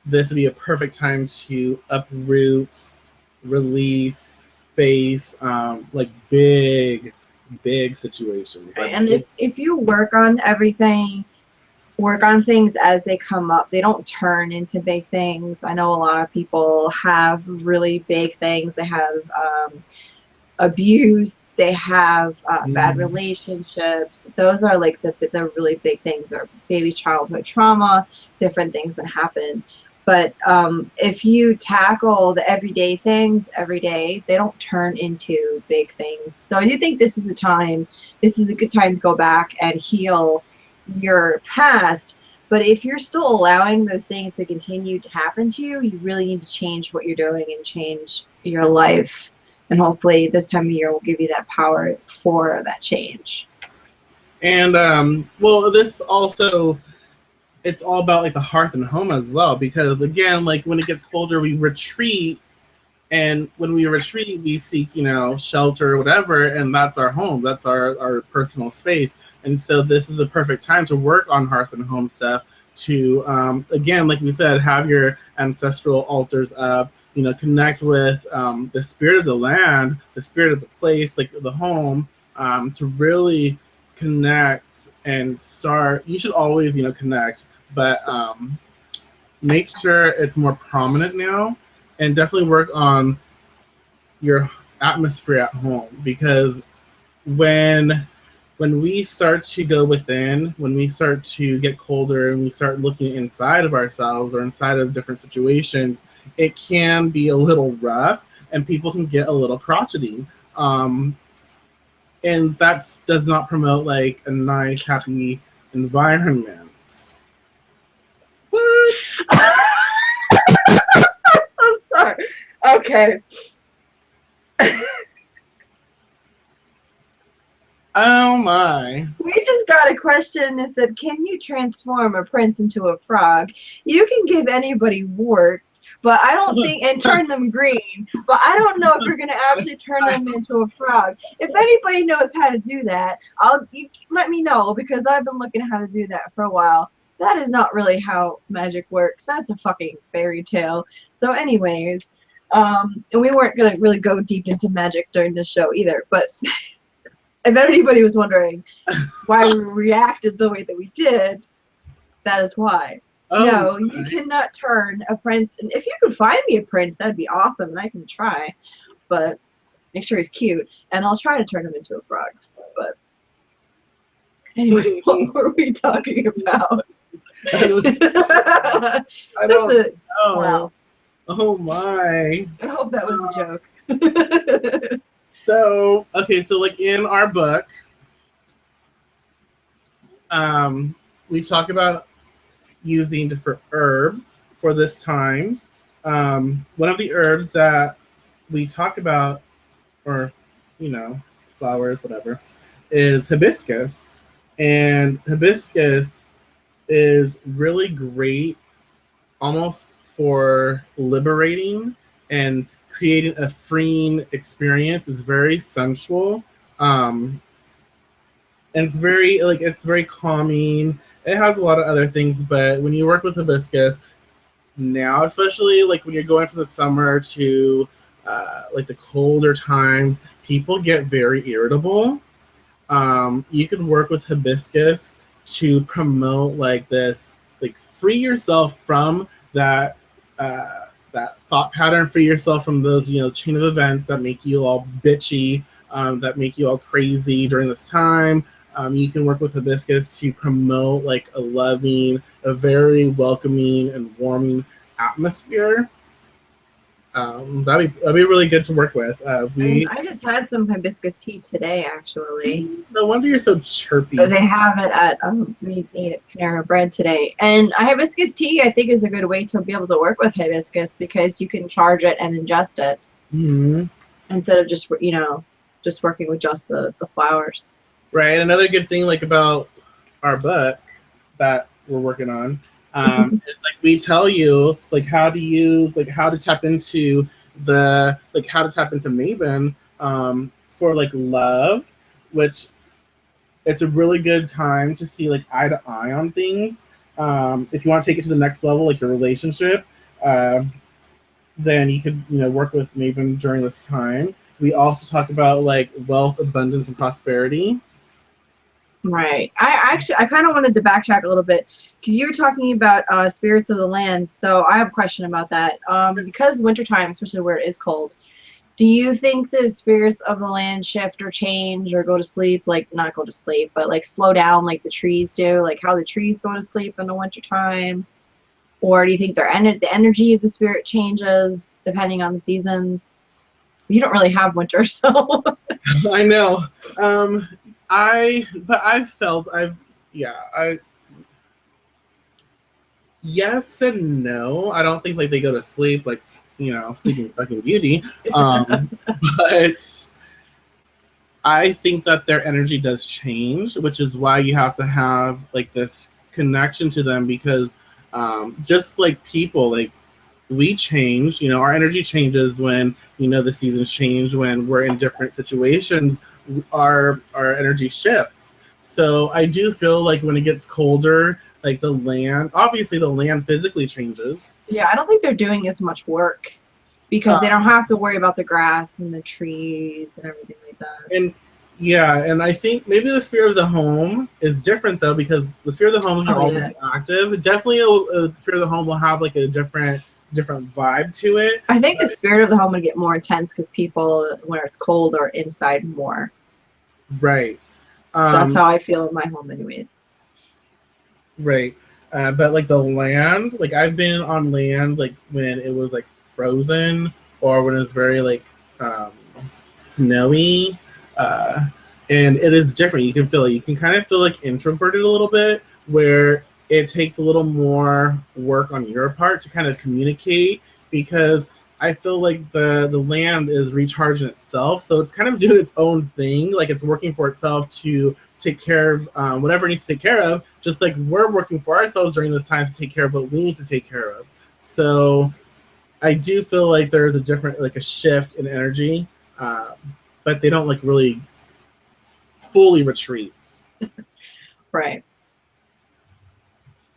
this would be a perfect time to uproot, release, face like big situations. Right. And if you work on everything, work on things as they come up. They don't turn into big things. I know a lot of people have really big things. They have abuse. They have bad relationships. Those are like the really big things, or baby childhood trauma, different things that happen. But if you tackle the everyday things every day, they don't turn into big things. So I do think this is a good time to go back and heal your past. But if you're still allowing those things to continue to happen to you, you really need to change what you're doing and change your life. And hopefully this time of year will give you that power for that change. And well, this also, it's all about like the hearth and home as well, because again, like when it gets colder, we retreat, and when we retreat, we seek, shelter or whatever, and that's our home, that's our personal space. And so this is a perfect time to work on hearth and home stuff to, again, like we said, have your ancestral altars up, connect with the spirit of the land, the spirit of the place, like the home, to really connect and start. You should always, connect, but make sure it's more prominent now, and definitely work on your atmosphere at home, because when we start to go within, when we start to get colder and we start looking inside of ourselves or inside of different situations, it can be a little rough and people can get a little crotchety. And that does not promote like a nice, happy environment. What? I'm sorry. Okay. Oh my. We just got a question that said, can you transform a prince into a frog? You can give anybody warts, but I don't think, and turn them green, but I don't know if you're going to actually turn them into a frog. If anybody knows how to do that, you let me know, because I've been looking at how to do that for a while. That is not really how magic works. That's a fucking fairy tale. So anyways, and we weren't going to really go deep into magic during this show either, but if anybody was wondering why we reacted the way that we did, that is why. Oh, no, you cannot turn a prince. And if you could find me a prince, that'd be awesome, and I can try. But make sure he's cute, and I'll try to turn him into a frog. But anyway, what were we talking about? I don't know. Wow. Oh my. I hope that was a joke. So, okay, so like in our book, we talk about using different herbs for this time. One of the herbs that we talk about, or, you know, flowers, whatever, is hibiscus. And hibiscus is really great almost for liberating and creating a freeing experience. It's very sensual. And it's very calming. It has a lot of other things, but when you work with hibiscus now, especially like when you're going from the summer to like the colder times, people get very irritable. You can work with hibiscus to promote like this, like free yourself from that that thought pattern, free yourself from those, you know, chain of events that make you all bitchy, that make you all crazy during this time. You can work with hibiscus to promote like a loving, a very welcoming and warming atmosphere. That'd be really good to work with. I just had some hibiscus tea today, actually. No wonder you're so chirpy. So they have it at we ate at Panera Bread today, and hibiscus tea I think is a good way to be able to work with hibiscus because you can charge it and ingest it instead of just just working with just the flowers. Right. Another good thing like about our book that we're working on. It's like we tell you like how to use, like how to tap into Maven for like love, which it's a really good time to see like eye to eye on things. If you want to take it to the next level, like your relationship, then you could work with Maven during this time. We also talk about like wealth, abundance, and prosperity. Right. I kind of wanted to backtrack a little bit because you were talking about spirits of the land. So I have a question about that. Because wintertime, especially where it is cold, do you think the spirits of the land shift or change or go to sleep? Like not go to sleep, but like slow down like the trees do, like how the trees go to sleep in the wintertime? Or do you think the energy of the spirit changes depending on the seasons? You don't really have winter, so. I know. Yes and no. I don't think like they go to sleep like, Sleeping Fucking Beauty. But I think that their energy does change, which is why you have to have like this connection to them because just like people, like we change, our energy changes when, the seasons change, when we're in different situations, our energy shifts. So I do feel like when it gets colder, like the land physically changes. Yeah, I don't think they're doing as much work because they don't have to worry about the grass and the trees and everything like that. And I think maybe the spirit of the home is different though because the spirit of the home is always active. Definitely a spirit of the home will have like a different vibe to it. I think the spirit of the home would get more intense because people, when it's cold, are inside more. Right. That's how I feel in my home anyways. Right. But like the land, like I've been on land like when it was like frozen or when it was very like snowy. And it is different. You can feel it. You can kind of feel like introverted a little bit where it takes a little more work on your part to kind of communicate because I feel like the land is recharging itself. So it's kind of doing its own thing. Like it's working for itself to take care of whatever it needs to take care of, just like we're working for ourselves during this time to take care of what we need to take care of. So I do feel like there's a shift in energy, but they don't like really fully retreat. Right.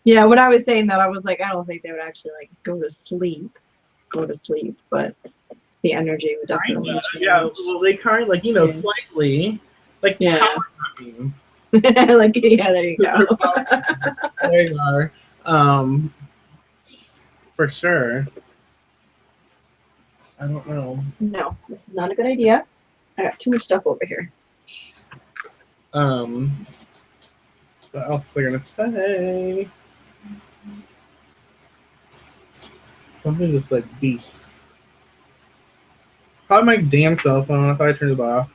Yeah, when I was saying that, I was like, I don't think they would actually like go to sleep, but the energy would definitely change. Yeah, well, they kind of like, slightly, like Yeah. power hacking. Like, yeah, there you go. There you are. For sure. I don't know. No, this is not a good idea. I got too much stuff over here. What else they're gonna say? Something just like beeps. Probably my damn cell phone. I thought I turned it off.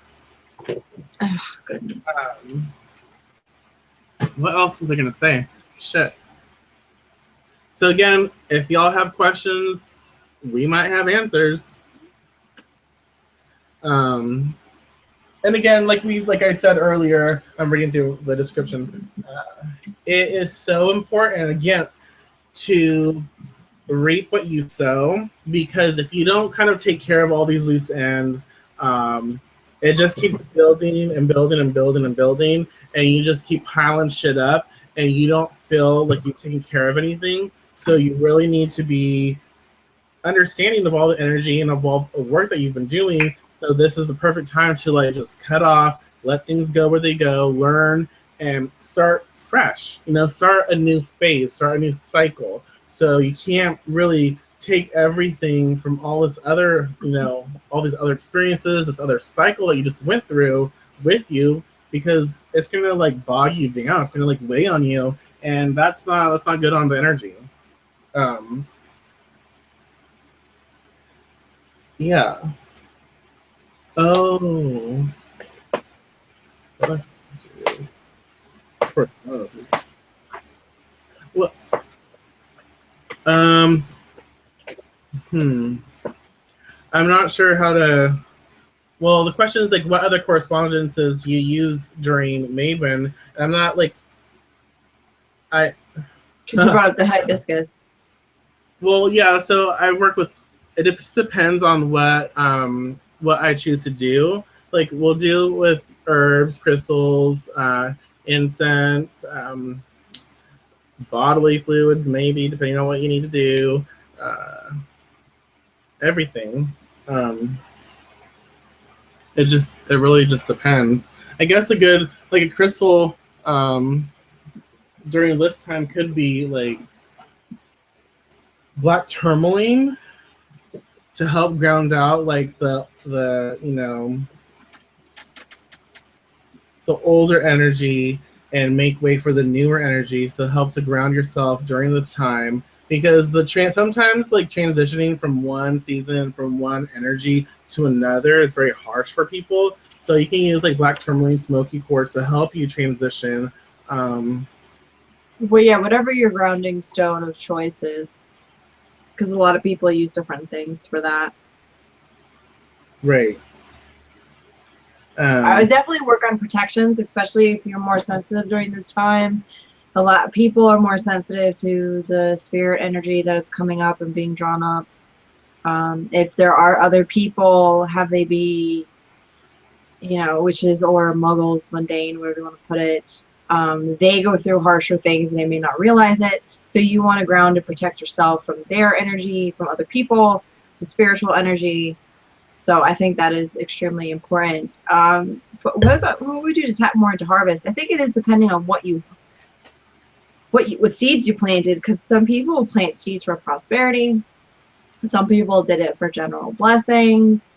Oh, goodness. What else was I gonna say? Shit. So again, if y'all have questions, we might have answers. And again, like I said earlier, I'm reading through the description. It is so important again to reap what you sow, because if you don't kind of take care of all these loose ends, it just keeps building and building and building and building, and you just keep piling shit up, and you don't feel like you're taking care of anything. So you really need to be understanding of all the energy and of all the work that you've been doing. So this is the perfect time to like just cut off, let things go where they go, learn, and start fresh. Start a new phase, start a new cycle. So you can't really take everything from all this other, all these other experiences, this other cycle that you just went through with you, because it's gonna like bog you down. It's gonna like weigh on you, and that's not good on the energy. Yeah. Oh. Of course. Well. I'm not sure how to. Well, the question is like, what other correspondences do you use during Maven? And I'm not like. Because you brought up the hibiscus. Well, yeah. So I work with. It just depends on what I choose to do. Like we'll do with herbs, crystals, incense, bodily fluids, maybe depending on what you need to do. Everything. It really just depends. I guess a crystal during this time could be like black tourmaline to help ground out like the older energy and make way for the newer energy. So help to ground yourself during this time, because sometimes like transitioning from one season, from one energy to another is very harsh for people. So you can use like black tourmaline, smoky quartz to help you transition. Well, yeah, whatever your grounding stone of choice is, because a lot of people use different things for that. Right. I would definitely work on protections, especially if you're more sensitive during this time. A lot of people are more sensitive to the spirit energy that is coming up and being drawn up. If there are other people, have they be, witches or muggles, mundane, whatever you want to put it, they go through harsher things and they may not realize it. So you want to ground and protect yourself from their energy, from other people, the spiritual energy. So I think that is extremely important. But what would you do to tap more into harvest? I think it is depending on what seeds you planted, because some people plant seeds for prosperity. Some people did it for general blessings.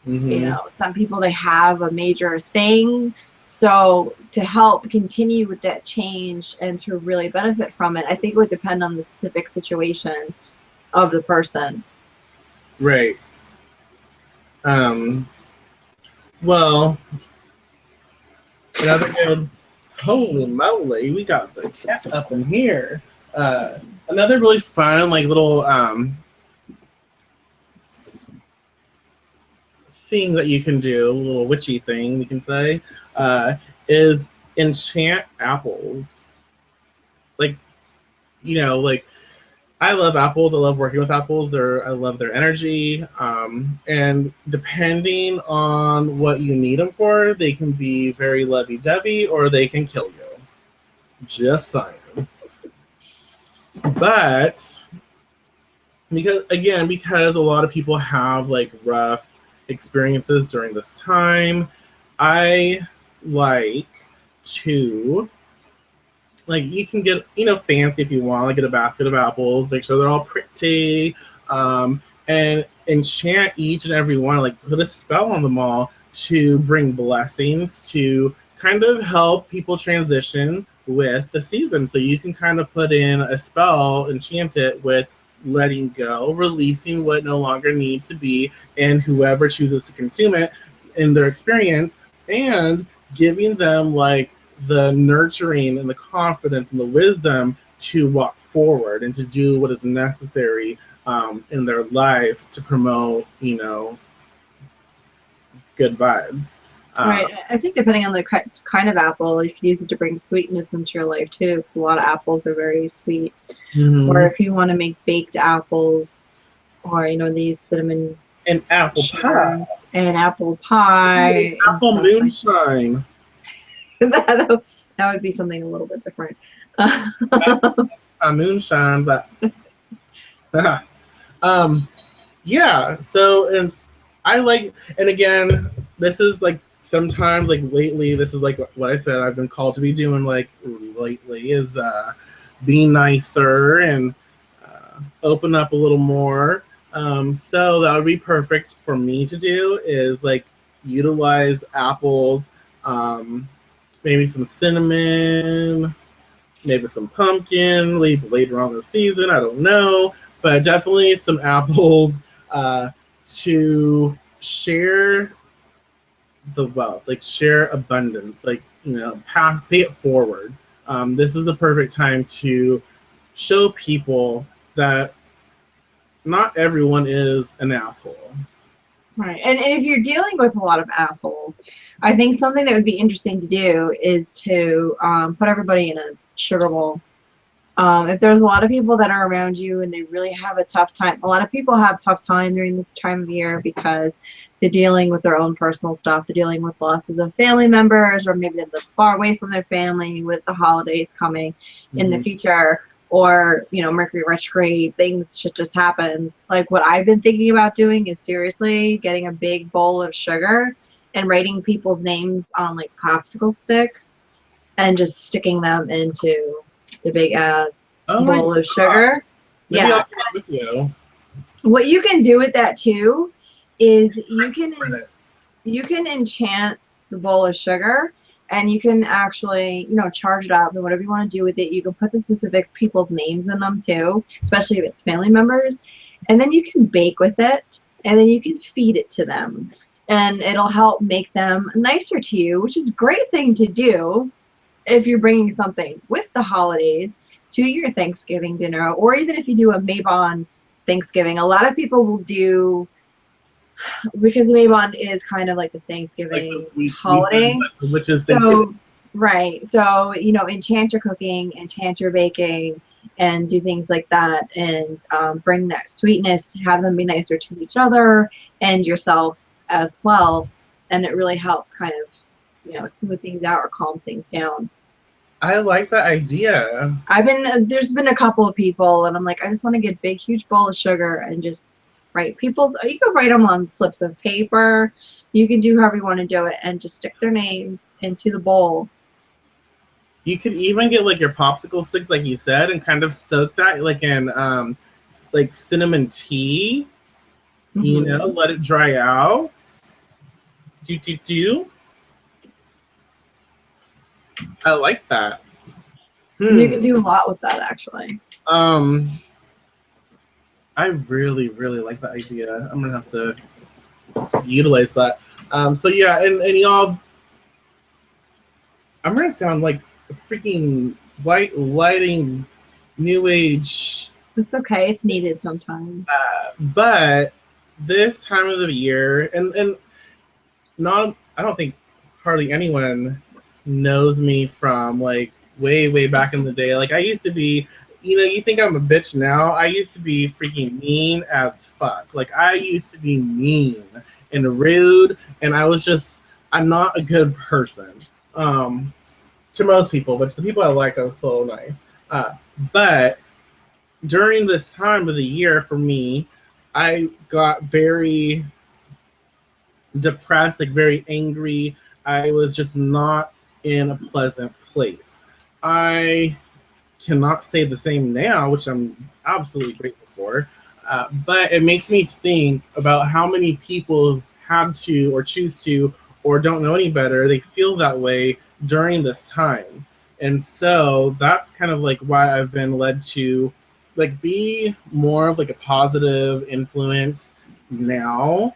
Mm-hmm. Some people, they have a major thing. So to help continue with that change and to really benefit from it, I think it would depend on the specific situation of the person. Right. Well, another good. Holy moly, we got the cat up in here. Another really fun, like little thing that you can do, a little witchy thing we can say, is enchant apples. Like, I love apples. I love working with apples. I love their energy. And depending on what you need them for, they can be very lovey-dovey or they can kill you. Just saying. But because a lot of people have like rough experiences during this time, I like to, like, you can get, fancy if you want, like get a basket of apples, make sure they're all pretty, and enchant each and every one, like put a spell on them all to bring blessings, to kind of help people transition with the season. So you can kind of put in a spell, enchant it with letting go, releasing what no longer needs to be, and whoever chooses to consume it in their experience, and giving them like the nurturing and the confidence and the wisdom to walk forward and to do what is necessary in their life to promote, good vibes. Right. I think depending on the kind of apple, you could use it to bring sweetness into your life too, because a lot of apples are very sweet. Mm-hmm. Or if you want to make baked apples, or these cinnamon and apple pie, and apple pie, apple moonshine. That would be something a little bit different. A moonshine, but yeah. So, and I like, and again, this is like sometimes, like lately, this is like what I said I've been called to be doing, like lately, is be nicer and open up a little more. So that would be perfect for me to do, is like utilize apples, maybe some cinnamon, maybe some pumpkin, later on in the season, I don't know, but definitely some apples to share the wealth, like share abundance, like, pay it forward. This is a perfect time to show people that not everyone is an asshole. Right. And if you're dealing with a lot of assholes, I think something that would be interesting to do is to put everybody in a sugar bowl. If there's a lot of people that are around you and they really have a tough time, a lot of people have tough time during this time of year because they're dealing with their own personal stuff. They're dealing with losses of family members, or maybe they live far away from their family with the holidays coming in the future. Or, Mercury retrograde, shit just happens. Like, what I've been thinking about doing is seriously getting a big bowl of sugar and writing people's names on, like, popsicle sticks and just sticking them into the big ass bowl of sugar. Maybe I'll come with you. What you can do with that, too, is you can enchant the bowl of sugar. And you can actually, charge it up and whatever you want to do with it. You can put the specific people's names in them too, especially if it's family members. And then you can bake with it, and then you can feed it to them. And it'll help make them nicer to you, which is a great thing to do if you're bringing something with the holidays to your Thanksgiving dinner, or even if you do a Mabon Thanksgiving. A lot of people will do, because Mabon is kind of like the Thanksgiving holiday. Which is Thanksgiving. Right. So, enchant your cooking, enchant your baking, and do things like that, and bring that sweetness, have them be nicer to each other and yourself as well. And it really helps kind of, smooth things out or calm things down. I like that idea. There's been a couple of people, and I'm like, I just want to get a big, huge bowl of sugar and just write you can write them on slips of paper. You can do however you want to do it and just stick their names into the bowl. You could even get like your popsicle sticks, like you said, and kind of soak that like in like cinnamon tea. Let it dry out. Do. I like that. You can do a lot with that, actually. I really, really like that idea. I'm gonna have to utilize that. So yeah, and y'all, I'm gonna sound like a freaking white lighting new age. It's okay. It's needed sometimes. But this time of the year, and not, I don't think hardly anyone knows me from like way, way back in the day. Like I used to be. You think I'm a bitch now? I used to be freaking mean as fuck. Like, I used to be mean and rude, and I'm not a good person. To most people, but to the people I like, I was so nice. But during this time of the year, for me, I got very depressed, like very angry, I was just not in a pleasant place. I cannot say the same now, which I'm absolutely grateful for. But it makes me think about how many people have to or choose to or don't know any better. They feel that way during this time. And so that's kind of like why I've been led to like be more of like a positive influence now,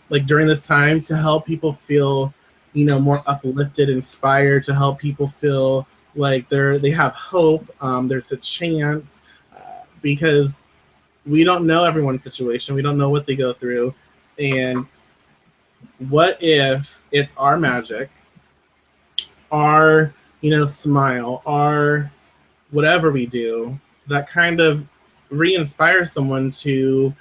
like during this time to help people feel, more uplifted, inspired, to help people feel like they have hope. There's a chance because we don't know everyone's situation. We don't know what they go through, and what if it's our magic, our smile, our whatever we do that kind of re-inspires someone to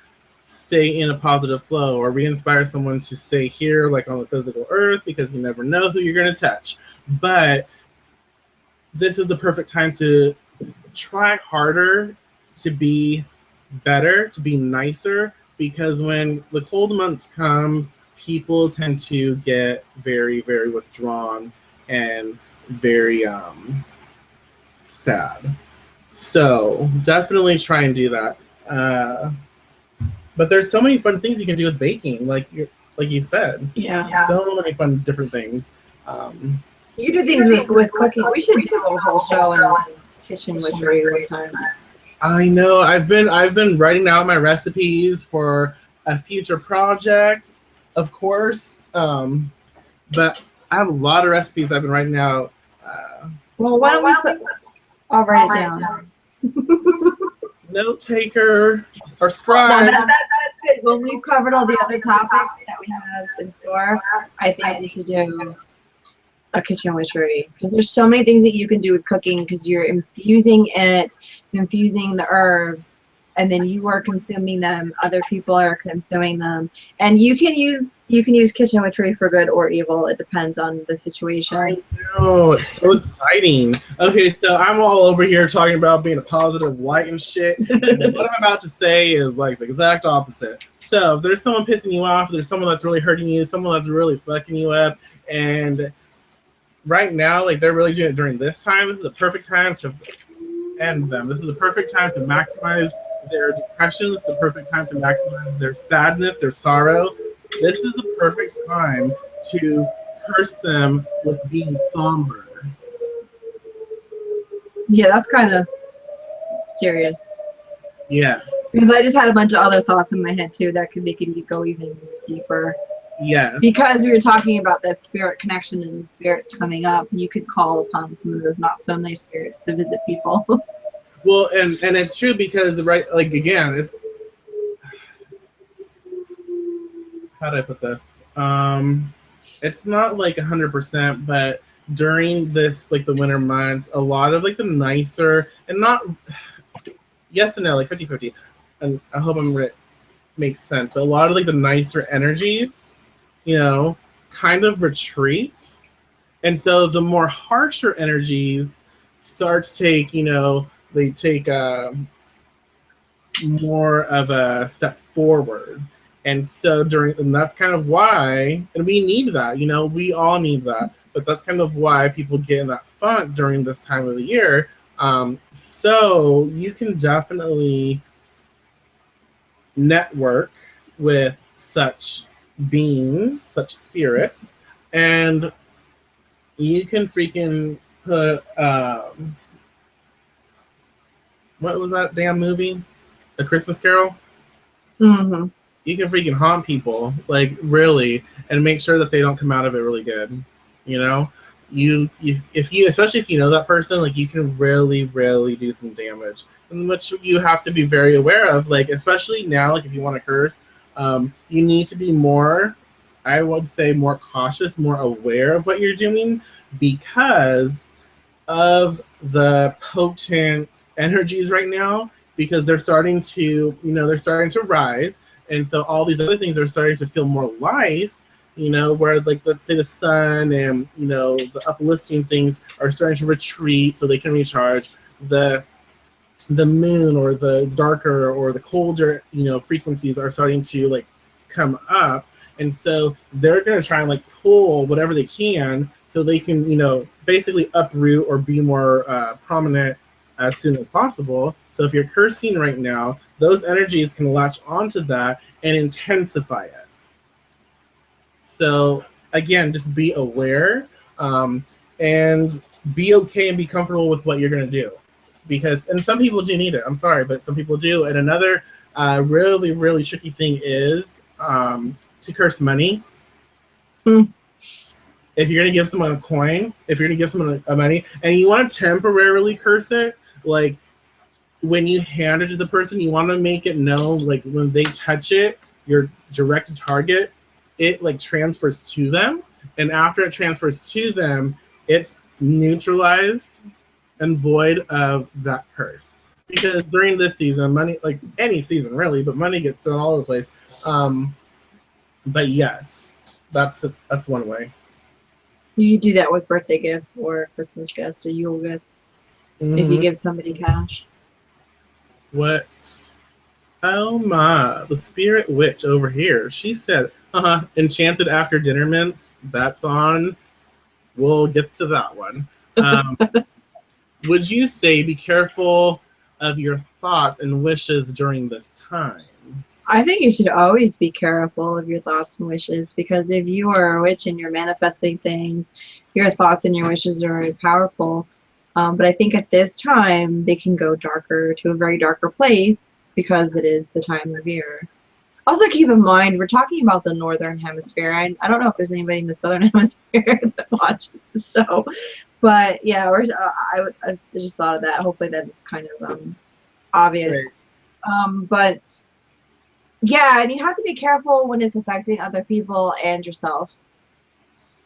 stay in a positive flow, or re-inspire someone to stay here like on the physical earth, because you never know who you're going to touch. But this is the perfect time to try harder, to be better, to be nicer, because when the cold months come, people tend to get very, very withdrawn and very sad. So definitely try and do that. But there's so many fun things you can do with baking, like you said. Yeah. So many fun different things. You do things with cooking. We should do a whole show on kitchen witchery one time. I know. I've been writing out my recipes for a future project, of course. But I have a lot of recipes I've been writing out. Well, why don't we? I'll write it down. Note taker or No, scribe. that's good. When we've covered all the other topics that we have in store, I think we should do a kitchen witchery, because there's so many things that you can do with cooking, because you're infusing the herbs, and then you are consuming them. Other people are consuming them, and you can use kitchen witchery for good or evil. It depends on the situation. I know, it's so exciting. Okay, so I'm all over here talking about being a positive light and shit. And what I'm about to say is like the exact opposite. So if there's someone pissing you off, there's someone that's really hurting you, someone that's really fucking you up, and right now, like they're really doing it during this time, this is a perfect time to end them. This is the perfect time to maximize their depression. This is the perfect time to maximize their sadness, their sorrow. This is the perfect time to curse them with being somber. Yeah, that's kind of serious. Yes. Because I just had a bunch of other thoughts in my head too that could make it go even deeper. Yes. Because we were talking about that spirit connection and the spirits coming up, you could call upon some of those not so nice spirits to visit people. Well, and it's true because, right, like again, it's, how do I put this? It's not like 100%, but during this, like the winter months, a lot of like the nicer and not, yes and no, like 50-50. And I hope makes sense, but a lot of like the nicer energies, kind of retreat. And so the more harsher energies start to take, they take more of a step forward. And so and that's kind of why, and we need that, we all need that, but that's kind of why people get in that funk during this time of the year. So you can definitely network with such beings, such spirits, and you can freaking put what was that damn movie? A Christmas Carol? Mm-hmm. You can freaking haunt people, like really, and make sure that they don't come out of it really good. Especially if you know that person, like you can really, really do some damage, and which you have to be very aware of. Like especially now, like if you want to curse, you need to be more, I would say, more cautious, more aware of what you're doing, because of the potent energies right now, because they're starting to rise. And so all these other things are starting to feel more life, where like, let's say the sun and, the uplifting things are starting to retreat so they can recharge. The moon or the darker or the colder, frequencies are starting to like come up. And so they're going to try and like pull whatever they can so they can, basically uproot or be more prominent as soon as possible. So if you're cursing right now, those energies can latch onto that and intensify it. So again, just be aware, and be okay and be comfortable with what you're going to do. And some people do need it. I'm sorry, but some people do. And another really, really tricky thing is to curse money. If you're going to give someone a coin, if you're going to give someone a money, and you want to temporarily curse it, like when you hand it to the person, you want to make it known, like when they touch it, your direct target, it like transfers to them. And after it transfers to them, it's neutralized and void of that curse. Because during this season, money, like any season really, but money gets thrown all over the place. But yes, that's one way. You do that with birthday gifts or Christmas gifts or Yule gifts. Mm-hmm. If you give somebody cash. What? Oh my, the spirit witch over here. She said, enchanted after dinner mints. That's on. We'll get to that one. Would you say be careful of your thoughts and wishes during this time? I think you should always be careful of your thoughts and wishes, because if you are a witch and you're manifesting things, your thoughts and your wishes are very powerful. But I think at this time, they can go darker, to a very darker place, because it is the time of year. Also keep in mind, we're talking about the Northern Hemisphere. I don't know if there's anybody in the Southern Hemisphere that watches the show. But yeah, I just thought of that. Hopefully that's kind of obvious. Right. But yeah, and you have to be careful when it's affecting other people and yourself.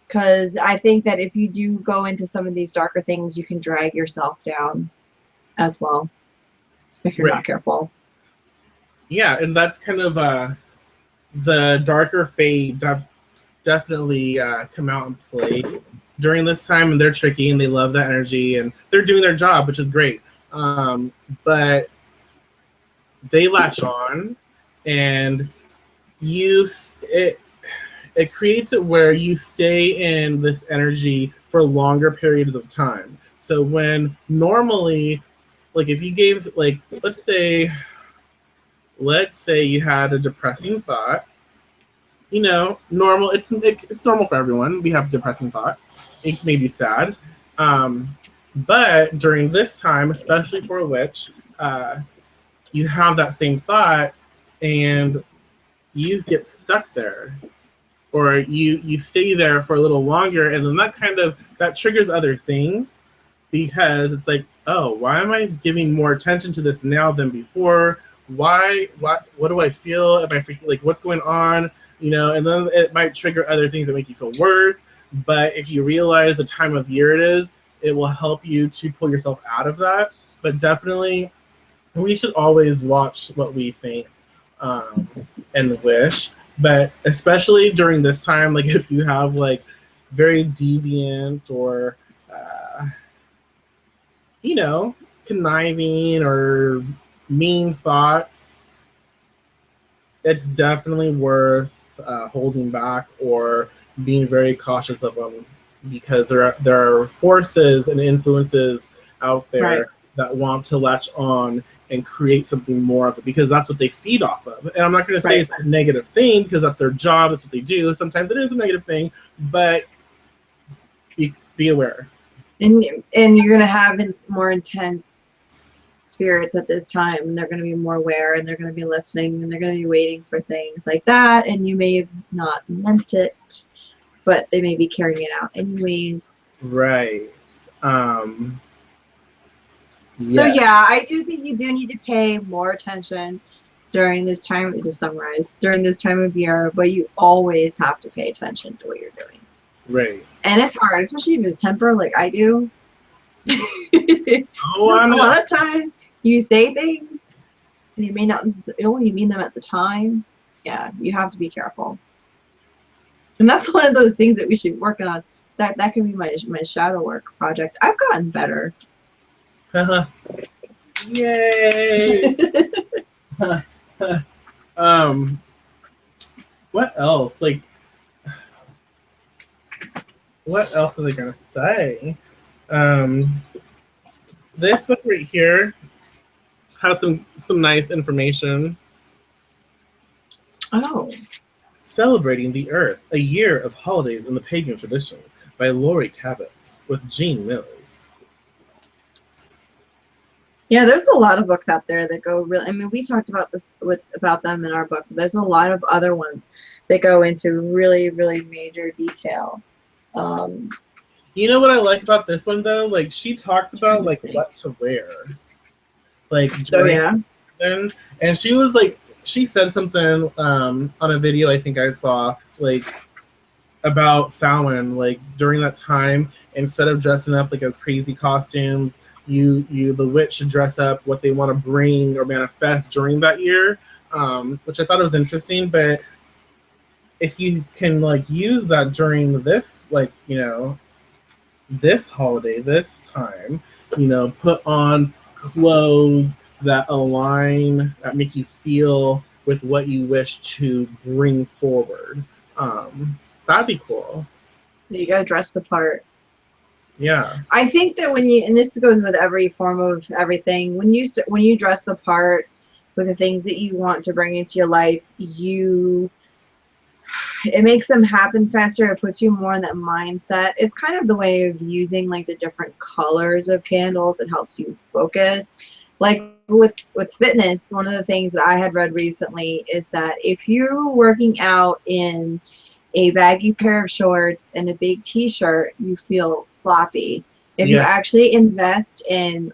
Because I think that if you do go into some of these darker things, you can drag yourself down as well if you're not careful. Yeah, and that's kind of the darker fate definitely come out and play during this time, and they're tricky and they love that energy and they're doing their job, which is great. But they latch on, and it creates it where you stay in this energy for longer periods of time. So when normally, like if you gave, like, let's say you had a depressing thought, normal, it's normal for everyone. We have depressing thoughts. It may be sad. But during this time, especially for a witch, you have that same thought and you get stuck there. Or you stay there for a little longer, and then that triggers other things, because it's like, oh, why am I giving more attention to this now than before? What do I feel? Am I freaking, like, what's going on? And then it might trigger other things that make you feel worse. But if you realize the time of year it is, it will help you to pull yourself out of that. But definitely, we should always watch what we think and wish. But especially during this time, like if you have like very deviant or conniving or mean thoughts, it's definitely worth holding back or being very cautious of them, because there are forces and influences out there that want to latch on and create something more of it, because that's what they feed off of. And I'm not going to say it's a negative thing, because that's their job, that's what they do. Sometimes it is a negative thing, but be aware. And you're going to have more intense spirits at this time, and they're going to be more aware, and they're going to be listening, and they're going to be waiting for things like that, and you may have not meant it, but they may be carrying it out anyways. Right. So yeah, I do think you do need to pay more attention during this time, to summarize, during this time of year, but you always have to pay attention to what you're doing. Right. And it's hard, especially if you have a temper like I do. A lot of times you say things and you may not necessarily mean them at the time. Yeah, you have to be careful. And that's one of those things that we should work on. That can be my shadow work project. I've gotten better. Yay! what else? Like, what else are they gonna say? Um, this book right here has some nice information. Oh. Celebrating the Earth, a year of holidays in the pagan tradition, by Laurie Cabot with Jean Mills. Yeah, there's a lot of books out there that go really. I mean, we talked about this about them in our book. But there's a lot of other ones that go into really, really major detail. You know what I like about this one though? Like she talks about like what to wear, like during then, and she was like, she said something on a video I think I saw like about Samhain, like during that time, instead of dressing up like as crazy costumes, you the witch should dress up what they want to bring or manifest during that year, which I thought was interesting. But if you can like use that during this, like, you know, this holiday, this time, you know, put on clothes that align, that make you feel with what you wish to bring forward. That'd be cool. You gotta dress the part. Yeah. I think that when you, and this goes with every form of everything, when you dress the part with the things that you want to bring into your life, it makes them happen faster. It puts you more in that mindset. It's kind of the way of using like the different colors of candles. It helps you focus. Like with fitness, one of the things that I had read recently is that if you're working out in a baggy pair of shorts and a big t-shirt, you feel sloppy. If you actually invest in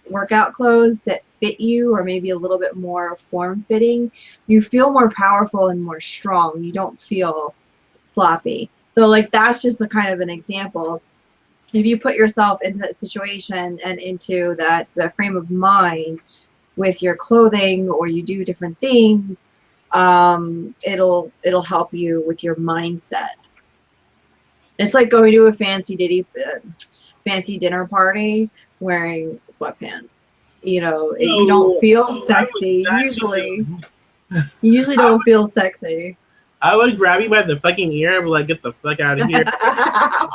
workout clothes that fit you, or maybe a little bit more form-fitting, you feel more powerful and more strong. You don't feel sloppy. So like that's just the kind of an example. If you put yourself into that situation and into that frame of mind with your clothing, or you do different things, it'll help you with your mindset. It's like going to a fancy dinner party wearing sweatpants. You know, you don't feel sexy usually. You usually don't feel sexy. I would grab you by the fucking ear and be like, "Get the fuck out of here!"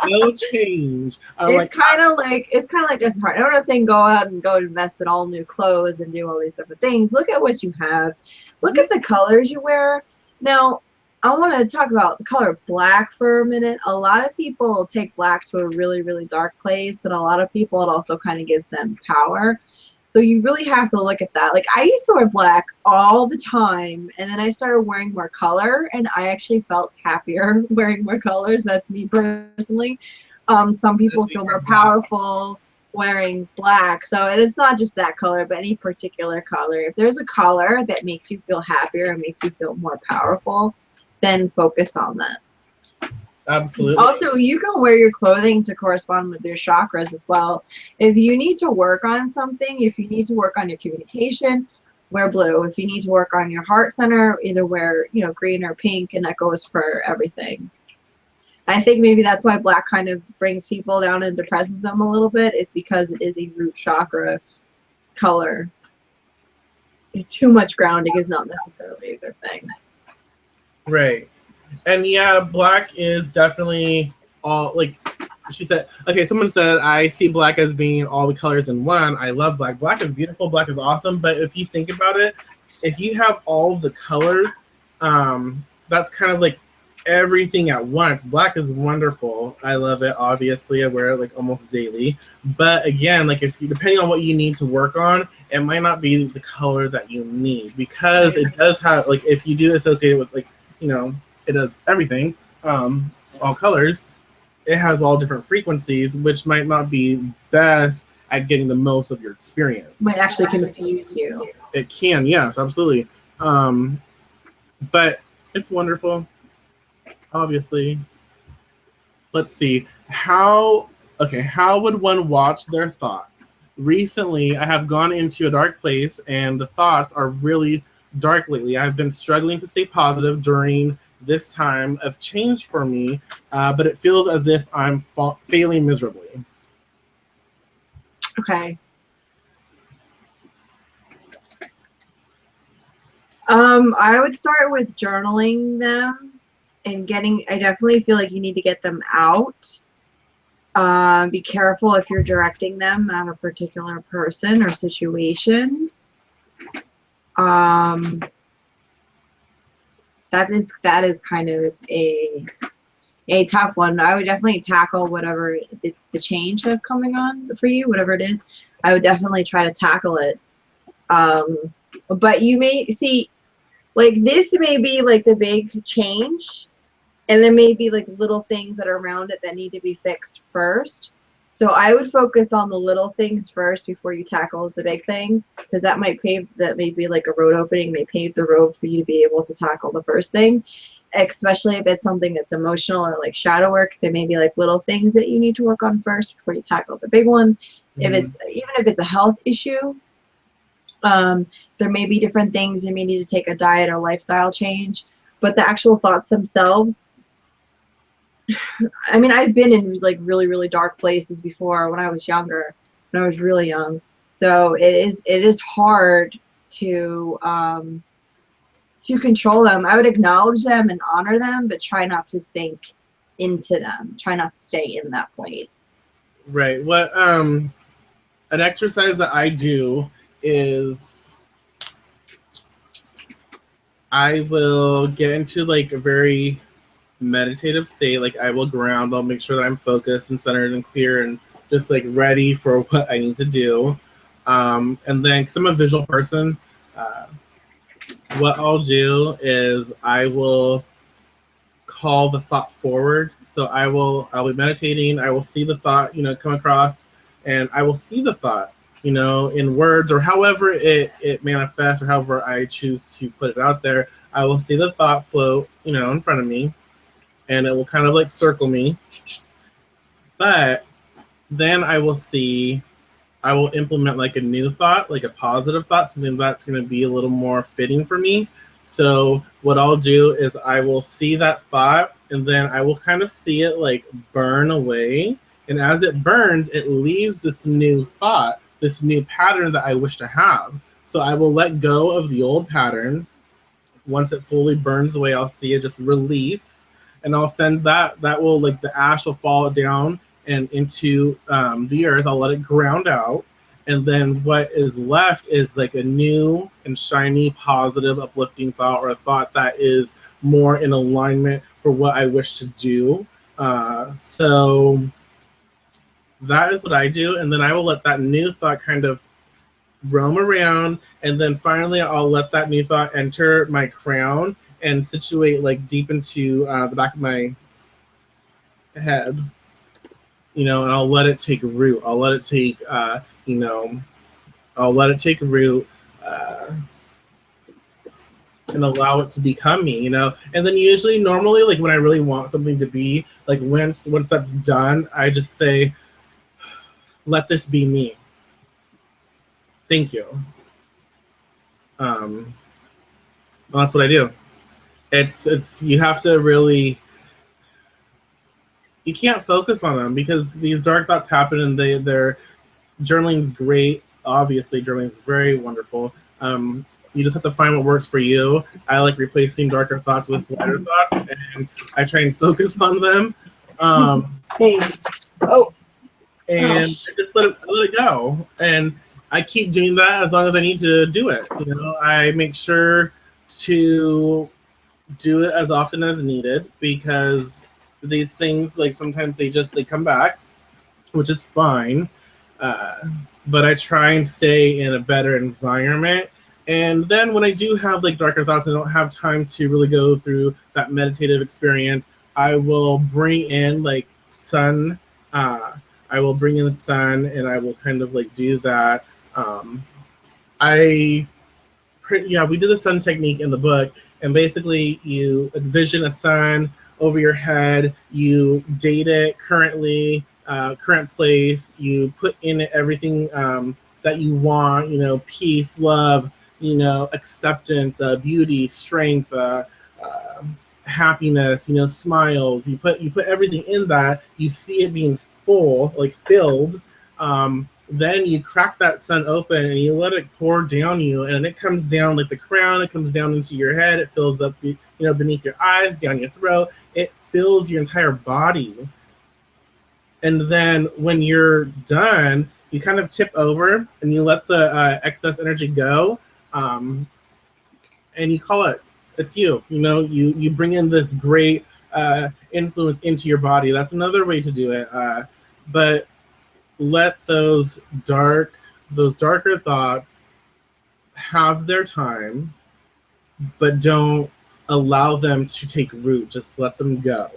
No change. It's kind of like just hard. I'm not saying go out and go invest in all new clothes and do all these different things. Look at what you have. Look at the colors you wear. Now, I want to talk about the color black for a minute. A lot of people take black to a really, really dark place, and a lot of people, it also kind of gives them power. So you really have to look at that. Like I used to wear black all the time, and then I started wearing more color, and I actually felt happier wearing more colors. That's me personally. Some people feel more powerful wearing black. So it's not just that color, but any particular color. If there's a color that makes you feel happier and makes you feel more powerful, then focus on that. Absolutely. Also, you can wear your clothing to correspond with your chakras as well. If you need to work on something, if you need to work on your communication, wear blue. If you need to work on your heart center, either wear, you know, green or pink, and that goes for everything. I think maybe that's why black kind of brings people down and depresses them a little bit, is because it is a root chakra color. Too much grounding is not necessarily a good thing. Right. And yeah, black is definitely all, like she said, okay, someone said, I see black as being all the colors in one. I love black. Black is beautiful. Black is awesome. But if you think about it, if you have all the colors, that's kind of like everything at once. Black is wonderful. I love it. Obviously, I wear it like almost daily. But again, like if you, depending on what you need to work on, it might not be the color that you need, because it does have, like, if you do associate it with, like, you know, it does everything, all colors. It has all different frequencies, which might not be best at getting the most of your experience. Might actually confuse you. It can, yes, absolutely. But it's wonderful, obviously. Let's see. How would one watch their thoughts? Recently, I have gone into a dark place, and the thoughts are really dark lately. I've been struggling to stay positive during this time of change for me, but it feels as if I'm failing miserably. Okay. I would start with journaling them and I definitely feel like you need to get them out. Be careful if you're directing them at a particular person or situation. Um, that is kind of a tough one. I would definitely tackle whatever the change that's coming on for you, whatever it is. I would definitely try to tackle it. But you may see, like, this may be like the big change, and there may be like little things that are around it that need to be fixed first. So I would focus on the little things first before you tackle the big thing, because that may be like a road opening, may pave the road for you to be able to tackle the first thing. Especially if it's something that's emotional or like shadow work, there may be like little things that you need to work on first before you tackle the big one. If it's even if it's a health issue, there may be different things. You may need to take a diet or lifestyle change, but the actual thoughts themselves, I mean, I've been in like really, really dark places before when I was younger, when I was really young. So it is hard to control them. I would acknowledge them and honor them, but try not to sink into them. Try not to stay in that place. Right. What an exercise that I do is I will get into like a very meditative state. Like I will ground, I'll make sure that I'm focused and centered and clear and just like ready for what I need to do. And then, because I'm a visual person, what I'll do is I will call the thought forward. So I'll be meditating, I will see the thought, come across, and I will see the thought, in words or however it manifests or however I choose to put it out there. I will see the thought float, in front of me, and it will kind of like circle me. But then I will implement like a new thought, like a positive thought, something that's going to be a little more fitting for me. So what I'll do is I will see that thought, and then I will kind of see it like burn away. And as it burns, it leaves this new thought, this new pattern that I wish to have. So I will let go of the old pattern. Once it fully burns away, I'll see it just release, and I'll send that will, like, the ash will fall down and into the earth. I'll let it ground out, and then what is left is like a new and shiny, positive, uplifting thought, or a thought that is more in alignment for what I wish to do. So that is what I do, and then I will let that new thought kind of roam around, and then finally I'll let that new thought enter my crown and situate like deep into the back of my head, and I'll let it take root. I'll let it take root, and allow it to become me, and then usually normally, like when I really want something to be, like once that's done, I just say, let this be me. Thank you. Well, that's what I do. It's you have to really, you can't focus on them because these dark thoughts happen, and they're journaling's great. Obviously, journaling's very wonderful. You just have to find what works for you. I like replacing darker thoughts with lighter thoughts, and I try and focus on them. Hey. Oh. And I just let it go. And I keep doing that as long as I need to do it. I make sure to do it as often as needed, because these things, like, sometimes they come back, which is fine. But I try and stay in a better environment. And then when I do have like darker thoughts, I don't have time to really go through that meditative experience, I will bring in like sun. I will bring in the sun, and I will kind of like do that. We did the sun technique in the book, and basically you envision a sun over your head, you date it currently, current place, you put in it everything that you want, peace, love, acceptance, beauty, strength, happiness, smiles. You put everything in that, you see it being full, like filled, then you crack that sun open and you let it pour down you, and it comes down like the crown. It comes down into your head. It fills up, beneath your eyes, down your throat. It fills your entire body. And then when you're done, you kind of tip over and you let the excess energy go, and you call it. It's you. You bring in this great influence into your body. That's another way to do it. But let those darker thoughts have their time, but don't allow them to take root. Just let them go.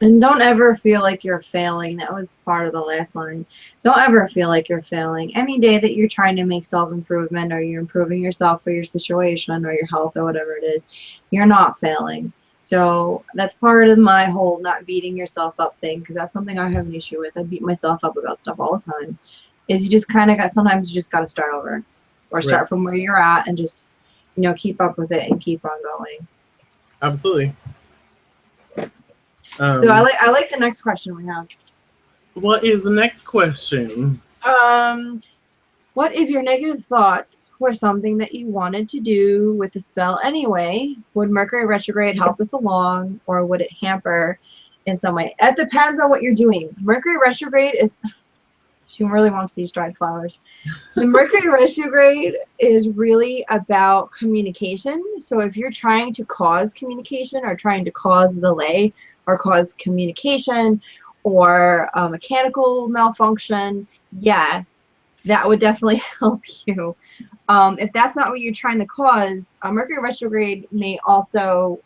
And don't ever feel like you're failing. That was part of the last line. Don't ever feel like you're failing. Any day that you're trying to make self-improvement, or you're improving yourself or your situation or your health or whatever it is, you're not failing. So that's part of my whole not beating yourself up thing, because that's something I have an issue with. I beat myself up about stuff all the time. Is you just kind of sometimes you just got to start over, or start from where you're at and just, keep up with it and keep on going. Absolutely. So I like the next question we have. What is the next question? What if your negative thoughts were something that you wanted to do with the spell anyway? Would Mercury retrograde help this along, or would it hamper in some way? It depends on what you're doing. Mercury retrograde is... She really wants these dried flowers. The Mercury retrograde is really about communication. So if you're trying to cause communication, or trying to cause delay, or cause communication, or mechanical malfunction, yes, that would definitely help you. If that's not what you're trying to cause, Mercury retrograde may also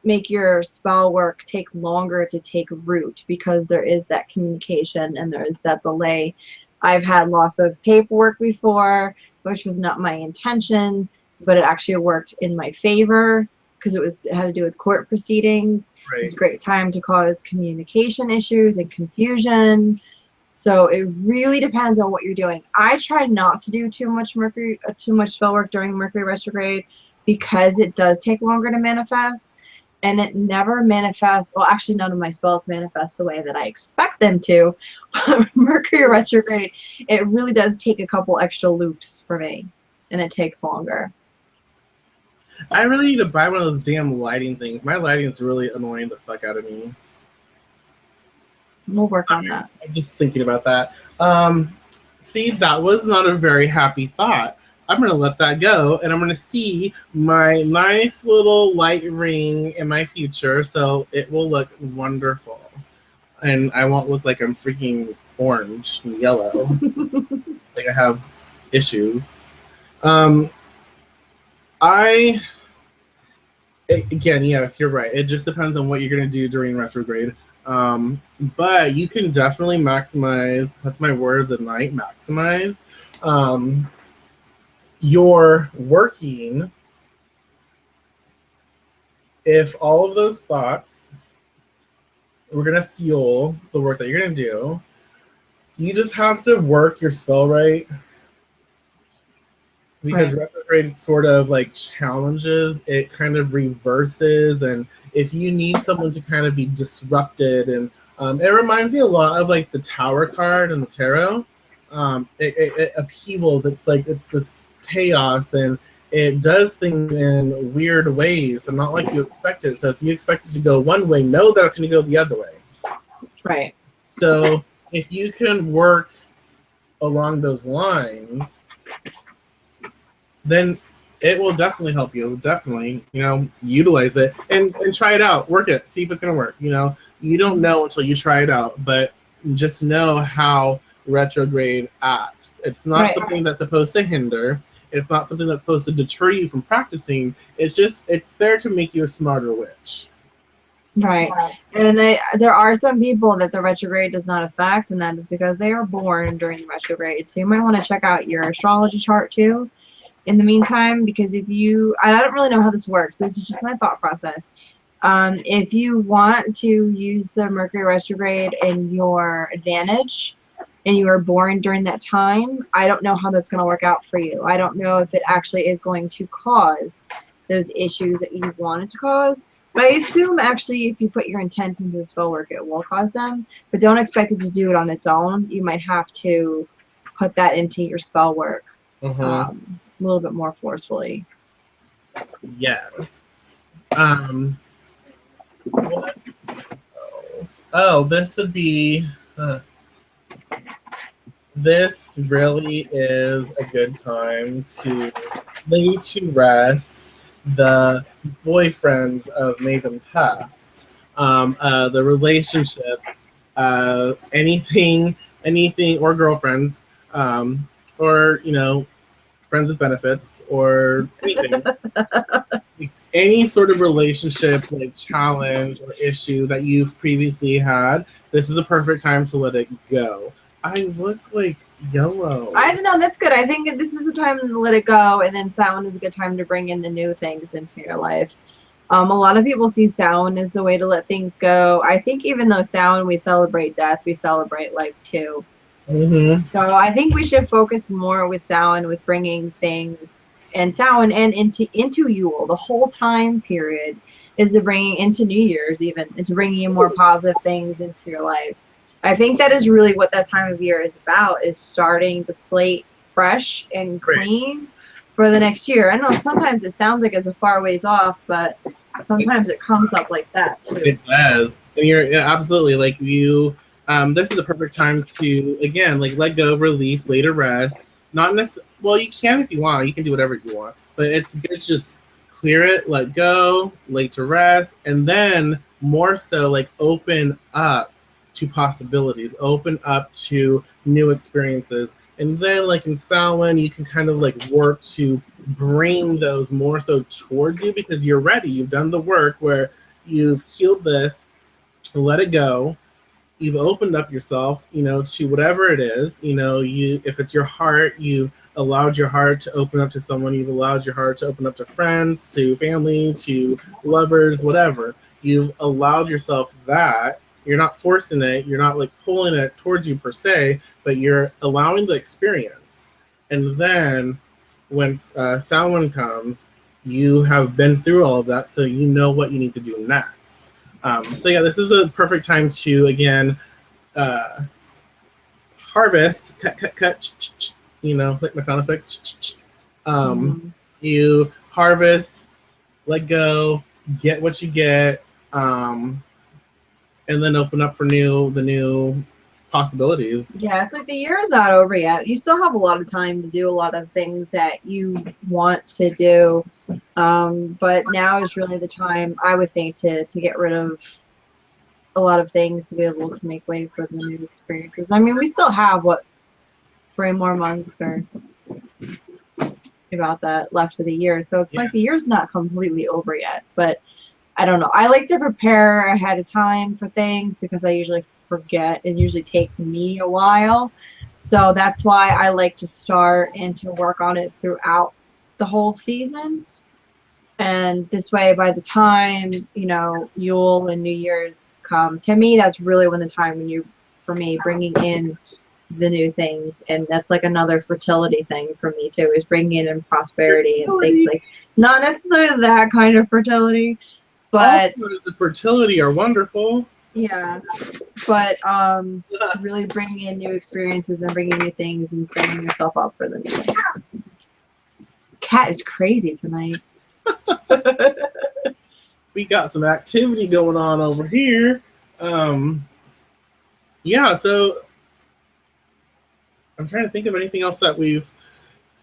make your spell work take longer to take root, because there is that communication and there is that delay. I've had loss of paperwork before, which was not my intention, but it actually worked in my favor, because it had to do with court proceedings. Right. It's a great time to cause communication issues and confusion. So it really depends on what you're doing. I try not to do too much spell work during Mercury retrograde, because it does take longer to manifest, and it never manifests. Well, actually, none of my spells manifest the way that I expect them to. Mercury retrograde, it really does take a couple extra loops for me, and it takes longer. I really need to buy one of those damn lighting things. My lighting is really annoying the fuck out of me. We'll work on that. I'm just thinking about that. See, that was not a very happy thought. I'm going to let that go, and I'm going to see my nice little light ring in my future, so it will look wonderful. And I won't look like I'm freaking orange and yellow. Like I have issues. Again, yes, you're right. It just depends on what you're going to do during retrograde. But you can definitely maximize, that's my word of the night, maximize your working. If all of those thoughts were going to fuel the work that you're going to do, you just have to work your spell right. Because retrograde sort of like challenges, it kind of reverses, and if you need someone to kind of be disrupted, and it reminds me a lot of like the Tower card in the tarot. It upheavals. It's like it's this chaos, and it does things in weird ways, and not like you expect it. So if you expect it to go one way, know that it's going to go the other way. Right. So if you can work along those lines, then it will definitely help you. Definitely, utilize it and try it out. Work it. See if it's going to work. You don't know until you try it out, but just know how retrograde acts. It's not something that's supposed to hinder. It's not something that's supposed to deter you from practicing. It's there to make you a smarter witch. Right. And there are some people that the retrograde does not affect, and that is because they are born during the retrograde. So you might want to check out your astrology chart too in the meantime, because I don't really know how this works. This is just my thought process. If you want to use the Mercury retrograde in your advantage, and you are born during that time, I don't know how that's going to work out for you. I don't know if it actually is going to cause those issues that you want it to cause. But I assume actually if you put your intent into the spell work, it will cause them. But don't expect it to do it on its own. You might have to put that into your spell work a little bit more forcefully. Yes. What else? Oh, this would be. This really is a good time to lay to rest the boyfriends of Maven Past, the relationships, anything, or girlfriends, or friends with benefits, or anything. Any sort of relationship, like challenge or issue that you've previously had, this is a perfect time to let it go. I look like yellow. I don't know. That's good. I think this is the time to let it go, and then Samhain is a good time to bring in the new things into your life. A lot of people see Samhain as the way to let things go. I think even though Samhain we celebrate death, we celebrate life too. So I think we should focus more with Samhain, with bringing things and Samhain and into Yule. The whole time period is to bringing into New Year's, even, and to bringing in more positive things into your life. I think that is really what that time of year is about, is starting the slate fresh and clean for the next year. I know sometimes it sounds like it's a far ways off, but sometimes it comes up like that too. It does. And you're absolutely like you. This is a perfect time to, again, like let go, release, lay to rest. Not necessarily, well, you can if you want. You can do whatever you want. But it's good to just clear it, let go, lay to rest, and then more so like open up to possibilities, open up to new experiences. And then like in Samhain, you can kind of like work to bring those more so towards you because you're ready. You've done the work where you've healed this, let it go. You've opened up yourself, to whatever it is. If it's your heart, you've allowed your heart to open up to someone. You've allowed your heart to open up to friends, to family, to lovers, whatever. You've allowed yourself that. You're not forcing it. You're not like pulling it towards you per se, but you're allowing the experience. And then when Samhain comes, you have been through all of that, so you know what you need to do next. So yeah, this is a perfect time to, again, harvest, cut, like my sound effects. You harvest, let go, get what you get, and then open up for the new possibilities. Yeah, it's like the year's not over yet. You still have a lot of time to do a lot of things that you want to do. But now is really the time, I would think, to get rid of a lot of things to be able to make way for the new experiences. I mean, we still have, 3 more months or about that left of the year. So it's like the year's not completely over yet. But I don't know. I like to prepare ahead of time for things because I usually forget. It usually takes me a while. So that's why I like to start and to work on it throughout the whole season. And this way, by the time, Yule and New Year's come, to me, that's really when the time for me, bringing in the new things. And that's like another fertility thing for me too, is bringing in prosperity and things like, not necessarily that kind of fertility, but all the fertility are wonderful. Yeah, but really bringing in new experiences and bringing new things and setting yourself up for the new things. This cat is crazy tonight. We got some activity going on over here. Yeah, so I'm trying to think of anything else that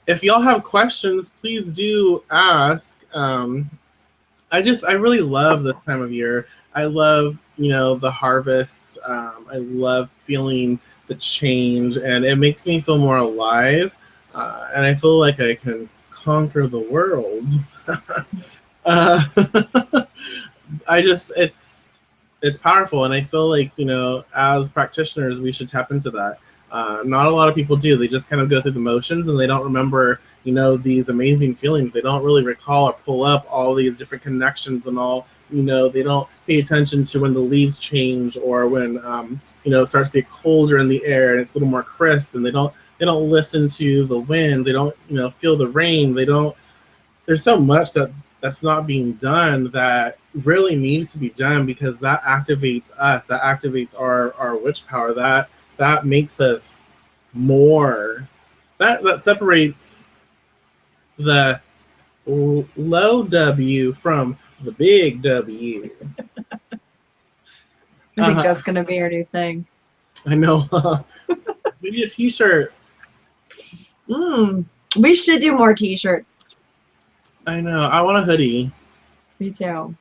if y'all have questions, please do ask. I really love this time of year. I love, the harvest. I love feeling the change, and it makes me feel more alive. And I feel like I can conquer the world. It's powerful, and I feel like, as practitioners, we should tap into that. Not a lot of people do. They just kind of go through the motions, and they don't remember, these amazing feelings. They don't really recall or pull up all these different connections and all. They don't pay attention to when the leaves change or when it starts to get colder in the air and it's a little more crisp, and they don't listen to the wind. They don't feel the rain. There's so much that that's not being done that really needs to be done, because that activates us, that activates our witch power, that makes us more, that separates the low W from the big W. I think that's gonna be our new thing. I know. We need a t-shirt. We should do more t-shirts. I know. I want a hoodie. Me too.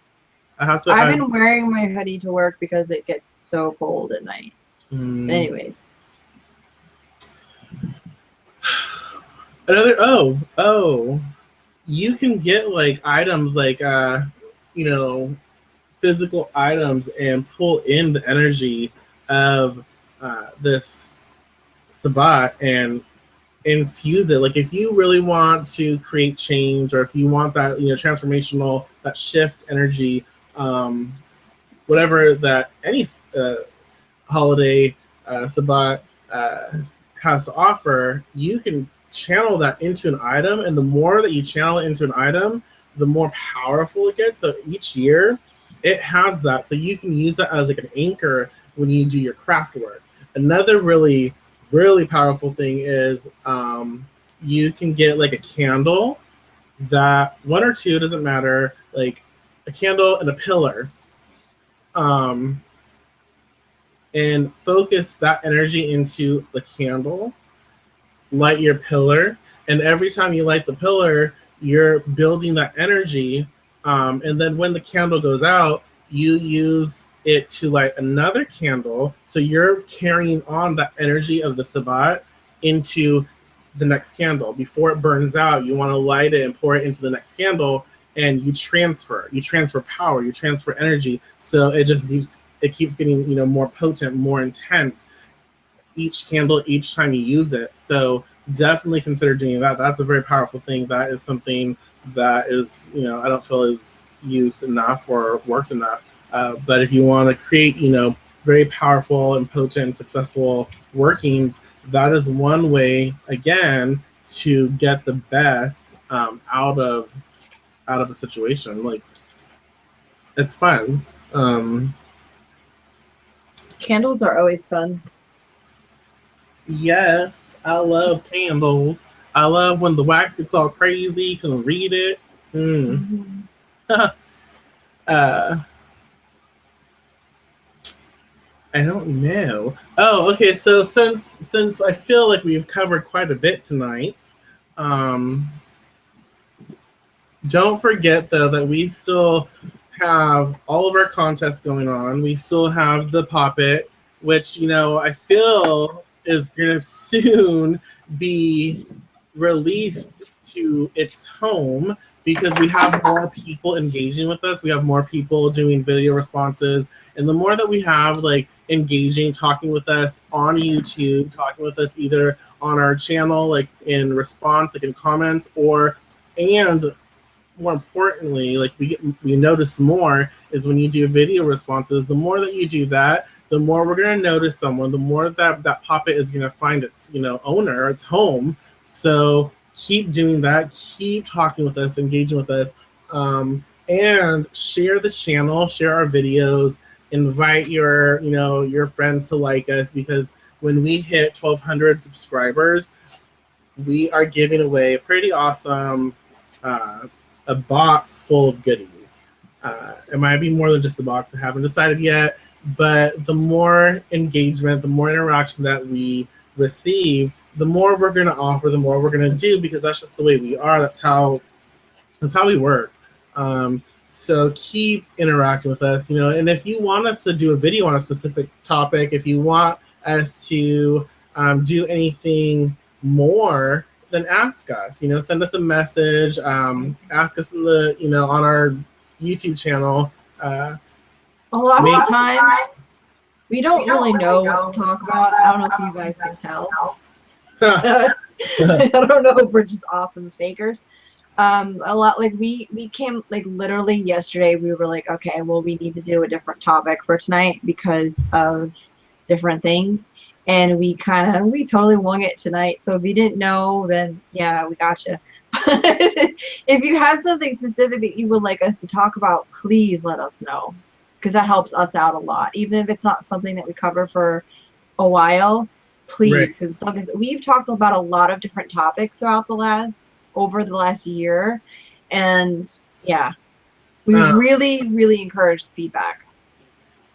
I've been wearing my hoodie to work because it gets so cold at night. Anyways. Another you can get like items like physical items and pull in the energy of this Sabbat and infuse it. Like if you really want to create change, or if you want that transformational, that shift energy, whatever that any holiday Sabbat has to offer, you can channel that into an item, and the more that you channel it into an item, the more powerful it gets. So each year it has that, so you can use that as like an anchor when you do your craft work. Another really powerful thing is you can get like a candle, that one or two, doesn't matter, like a candle and a pillar, and focus that energy into the candle, light your pillar, and every time you light the pillar, you're building that energy, and then when the candle goes out, you use it to light another candle, so you're carrying on that energy of the Sabbat into the next candle. Before it burns out, you want to light it and pour it into the next candle, and you transfer power, you transfer energy, so it keeps getting more potent, more intense each candle, each time you use it. So definitely consider doing that. That's a very powerful thing. That is something that is, I don't feel is used enough or worked enough. But if you want to create, very powerful and potent, successful workings, that is one way, again, to get the best out of a situation. Like, it's fun. Candles are always fun. Yes, I love candles. I love when the wax gets all crazy. You can read it. I don't know. Oh, okay. So since I feel like we've covered quite a bit tonight, don't forget though that we still have all of our contests going on. We still have the Poppet, which I feel is gonna soon be released to its home, because we have more people engaging with us. We have more people doing video responses, and the more that we have like engaging, talking with us on YouTube, talking with us either on our channel, like in response, like in comments, and more importantly, like we notice more is when you do video responses. The more that you do that, the more we're going to notice someone, the more that Poppet is going to find its owner, its home. So keep doing that, keep talking with us, engaging with us, and share the channel, share our videos, invite your friends to like us, because when we hit 1,200 subscribers, we are giving away a pretty awesome a box full of goodies. It might be more than just a box. I haven't decided yet, but the more engagement, the more interaction that we receive, the more we're going to offer, the more we're going to do, because that's just the way we are. That's how we work. So keep interacting with us, and if you want us to do a video on a specific topic, if you want us to do anything more, then ask us, send us a message, ask us in the, on our YouTube channel. A lot of the time, we don't really know what to talk about. I don't know if you guys can tell. I don't know if we're just awesome fakers. A lot, like we came, like literally yesterday, we were like, okay, well, we need to do a different topic for tonight because of different things. and we totally wung it tonight. So if you didn't know, then yeah, we gotcha. But if you have something specific that you would like us to talk about, please let us know, because that helps us out a lot. Even if it's not something that we cover for a while, Right. please, because we've talked about a lot of different topics throughout over the last year, and yeah, we Um, really encourage feedback.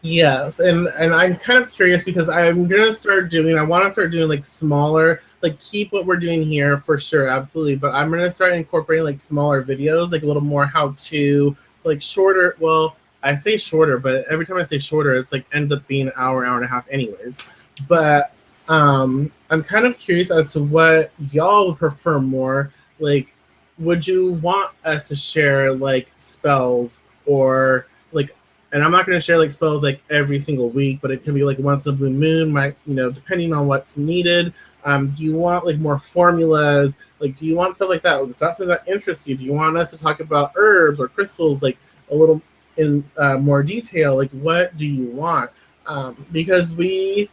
Yes, and I'm kind of curious because I want to start doing like smaller, like keep what we're doing here for sure, absolutely. But I'm gonna start incorporating like smaller videos, like a little more how to, like shorter. Well, I say shorter, but every time I say shorter, it's like ends up being an hour, hour and a half, anyways. But I'm kind of curious as to what y'all would prefer more. Like, would you want us to share like spells or like, and I'm not going to share like spells like every single week, but it can be like once in a blue moon, depending on what's needed. Do you want like more formulas? Like, do you want stuff like that? Is that something that interests you? Do you want us to talk about herbs or crystals, like a little in more detail? Like, what do you want? Because we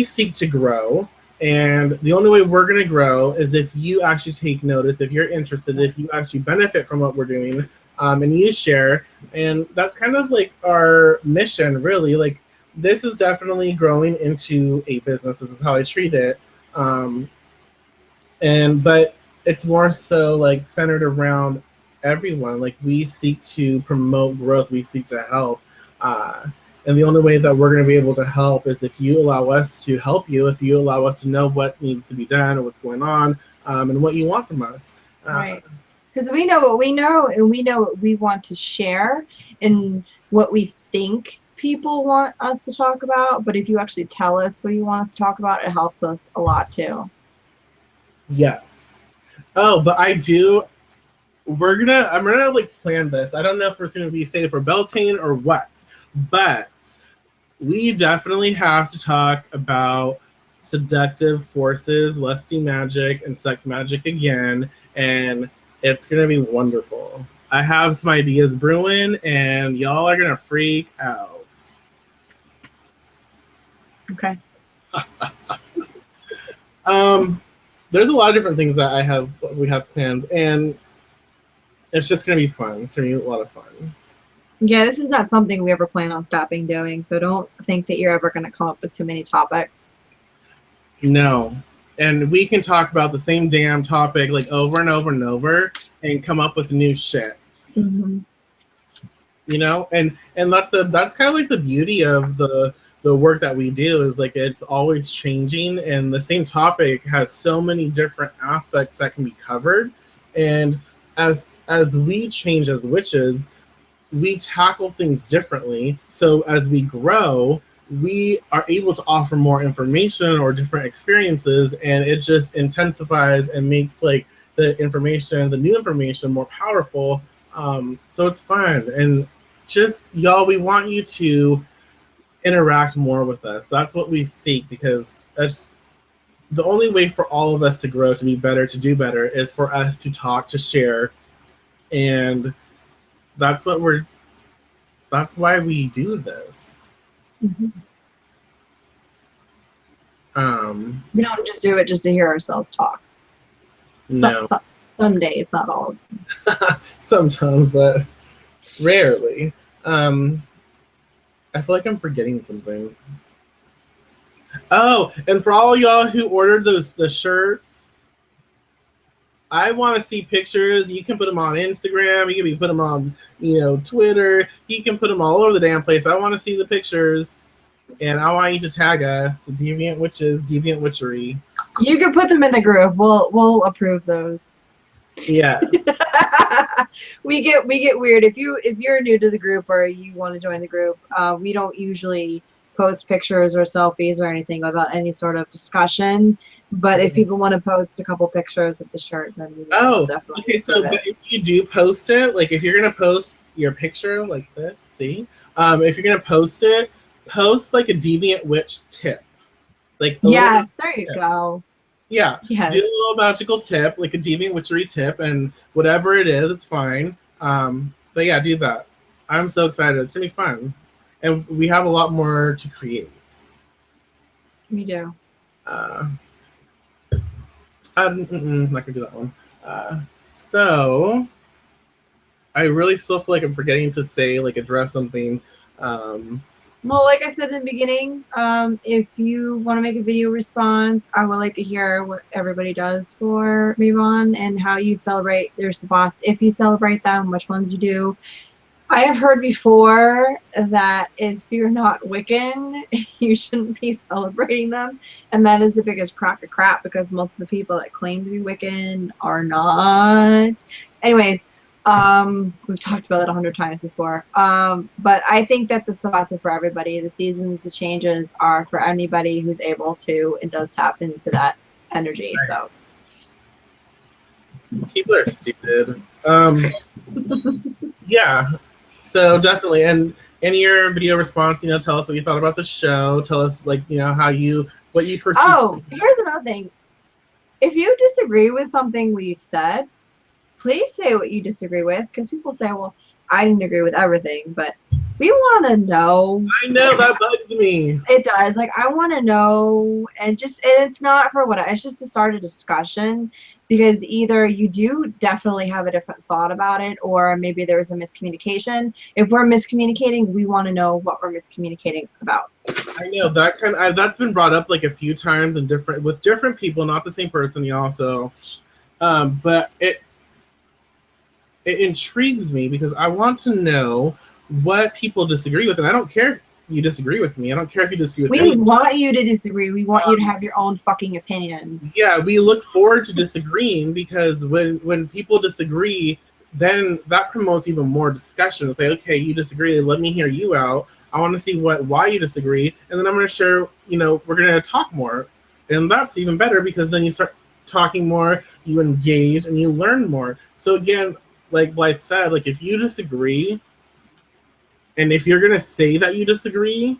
seek to grow, and the only way we're going to grow is if you actually take notice, if you're interested, if you actually benefit from what we're doing, and you share. And that's kind of like our mission, really. Like, this is definitely growing into a business. This is how I treat it. um, but it's more so like centered around everyone. Like, we seek to promote growth, we seek to help, uh, and the only way that we're going to be able to help is if you allow us to help you, if you allow us to know what needs to be done or what's going on, and what you want from us. Right. Because we know what we know, and we know what we want to share, and what we think people want us to talk about. But if you actually tell us what you want us to talk about, it helps us a lot too. Yes. Oh, but I'm gonna like plan this. I don't know if it's gonna be safe for Beltane or what, but we definitely have to talk about seductive forces, lusty magic, and sex magic again, and it's gonna be wonderful. I have some ideas brewing, and y'all are gonna freak out. Okay. There's a lot of different things that we have planned, and it's just gonna be fun. It's gonna be a lot of fun. Yeah, this is not something we ever plan on stopping doing, so don't think that you're ever going to come up with too many topics. No. And we can talk about the same damn topic like over and over and over and come up with new shit. Mm-hmm. And that's kind of like the beauty of the work that we do, is like it's always changing, and the same topic has so many different aspects that can be covered. And as we change as witches, we tackle things differently. So as we grow, we are able to offer more information or different experiences, and it just intensifies and makes like the new information more powerful. So it's fun. And just, y'all, we want you to interact more with us. That's what we seek, because that's the only way for all of us to grow, to be better, to do better, is for us to talk, to share. And that's why we do this. Mm-hmm. We don't just do it just to hear ourselves talk. No. Some days, not all of them. Sometimes, but rarely. I feel like I'm forgetting something. Oh, and for all y'all who ordered the shirts, I want to see pictures. You can put them on Instagram. You can put them on, Twitter. You can put them all over the damn place. I want to see the pictures, and I want you to tag us, Deviant Witches, Deviant Witchery. You can put them in the group. We'll approve those. Yes. we get weird if you're new to the group or you want to join the group. We don't usually post pictures or selfies or anything without any sort of discussion. But if people want to post a couple pictures of the shirt, then we definitely. Okay. So, but if you do post it, like if you're gonna post your picture like this, see, if you're gonna post it, post like a Deviant Witch tip, like yes, there you go. Yeah, yes. Do a little magical tip, like a Deviant Witchery tip, and whatever it is, it's fine. But yeah, do that. I'm so excited. It's gonna be fun, and we have a lot more to create. Me too. I'm not gonna do that one. So I really still feel like I'm forgetting to say, like, address something. Well, like I said in the beginning, if you want to make a video response, I would like to hear what everybody does for Mavon and how you celebrate their Sabbats. If you celebrate them, which ones you do. I have heard before that if you're not Wiccan, you shouldn't be celebrating them. And that is the biggest crock of crap because most of the people that claim to be Wiccan are not. Anyways, we've talked about it 100 times before. But I think that the Sabbats are for everybody. The seasons, the changes are for anybody who's able to and does tap into that energy. So People are stupid. Yeah. So definitely, and in your video response, tell us what you thought about the show. Tell us, like, how what you perceive. Oh, here's another thing. If you disagree with something we've said, please say what you disagree with, because people say, well, I didn't agree with everything, but we want to know. I know, that bugs me. It does. Like, I want to know, and it's not for what, it's just to start a discussion, because either you do definitely have a different thought about it, or maybe there's a miscommunication. If we're miscommunicating, we want to know what we're miscommunicating about. I know that's been brought up like a few times and with different people, not the same person, y'all. So, but it intrigues me because I want to know what people disagree with, and I don't care if you disagree with me. I don't care if you disagree with me. We want you to disagree. We want you to have your own fucking opinion. Yeah, we look forward to disagreeing because when people disagree, then that promotes even more discussion. Say, okay, you disagree. Let me hear you out. I want to see why you disagree, and then I'm going to share. We're going to talk more, and that's even better because then you start talking more, you engage, and you learn more. So again, like Blythe said, like if you disagree, and if you're going to say that you disagree,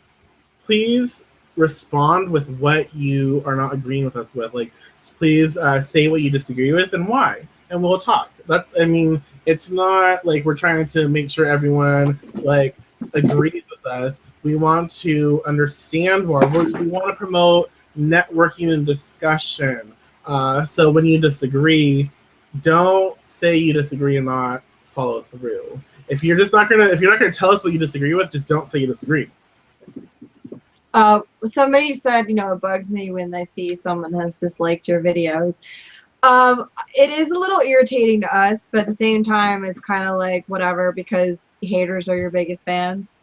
please respond with what you are not agreeing with us with. Like, please say what you disagree with and why, and we'll talk. It's not like we're trying to make sure everyone like agrees with us. We want to understand more. We want to promote networking and discussion. So when you disagree, don't say you disagree and not follow through. If you're not gonna tell us what you disagree with, just don't say you disagree. Somebody said, it bugs me when I see someone has disliked your videos. It is a little irritating to us, but at the same time, it's kind of like whatever, because haters are your biggest fans.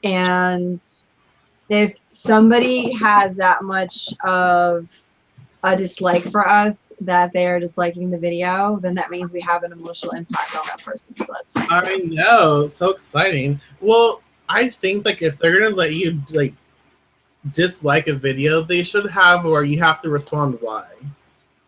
And if somebody has that much of a dislike for us that they are disliking the video, then that means we have an emotional impact on that person. So that's fine. I know, so exciting. Well, I think like if they're gonna let you like dislike a video, they should have, or you have to respond why.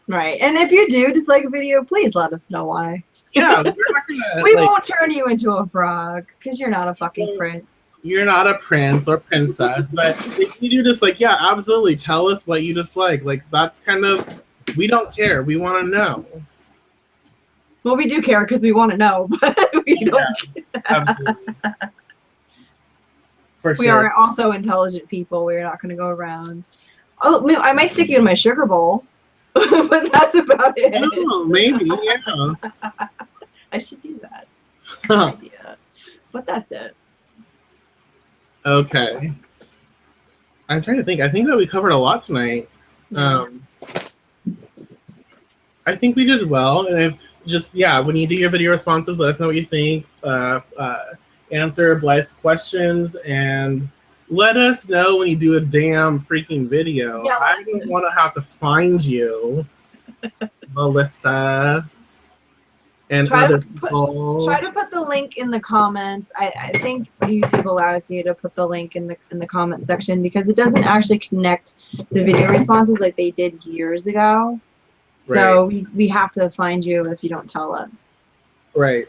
Right, and if you do dislike a video, please let us know why. Yeah, we're not gonna, we won't turn you into a frog because you're not a fucking prince. You're not a prince or princess, but if you do dislike, yeah, absolutely, tell us what you dislike. Like that's kind of, we don't care. We want to know. Well, we do care because we want to know, but we don't. Absolutely. For sure. We are also intelligent people. We're not going to go around. Oh, I might stick you in my sugar bowl, but that's about it. Oh, maybe, yeah. I should do that. Yeah. But that's it. Okay. I'm trying to think. I think that we covered a lot tonight. I think we did well. And if when you do your video responses, let us know what you think. Answer Blythe's questions and let us know when you do a damn freaking video. Yeah, I don't want to have to find you, Melissa, and other people. Try to put the link in the comments. I think YouTube allows you to put the link in the comment section because it doesn't actually connect the video responses like they did years ago. Right. So we have to find you if you don't tell us. Right.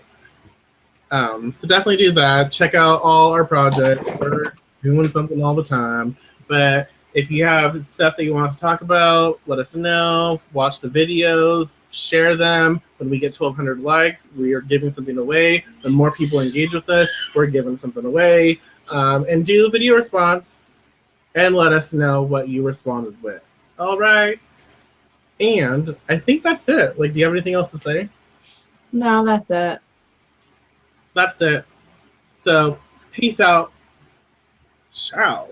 So definitely do that. Check out all our projects. We're doing something all the time. But if you have stuff that you want us to talk about, let us know. Watch the videos. Share them. When we get 1,200 likes, we are giving something away. The more people engage with us, we're giving something away. And do video response. and let us know what you responded with. All right. And I think that's it. Like, do you have anything else to say? No, that's it. That's it. So, peace out. Ciao.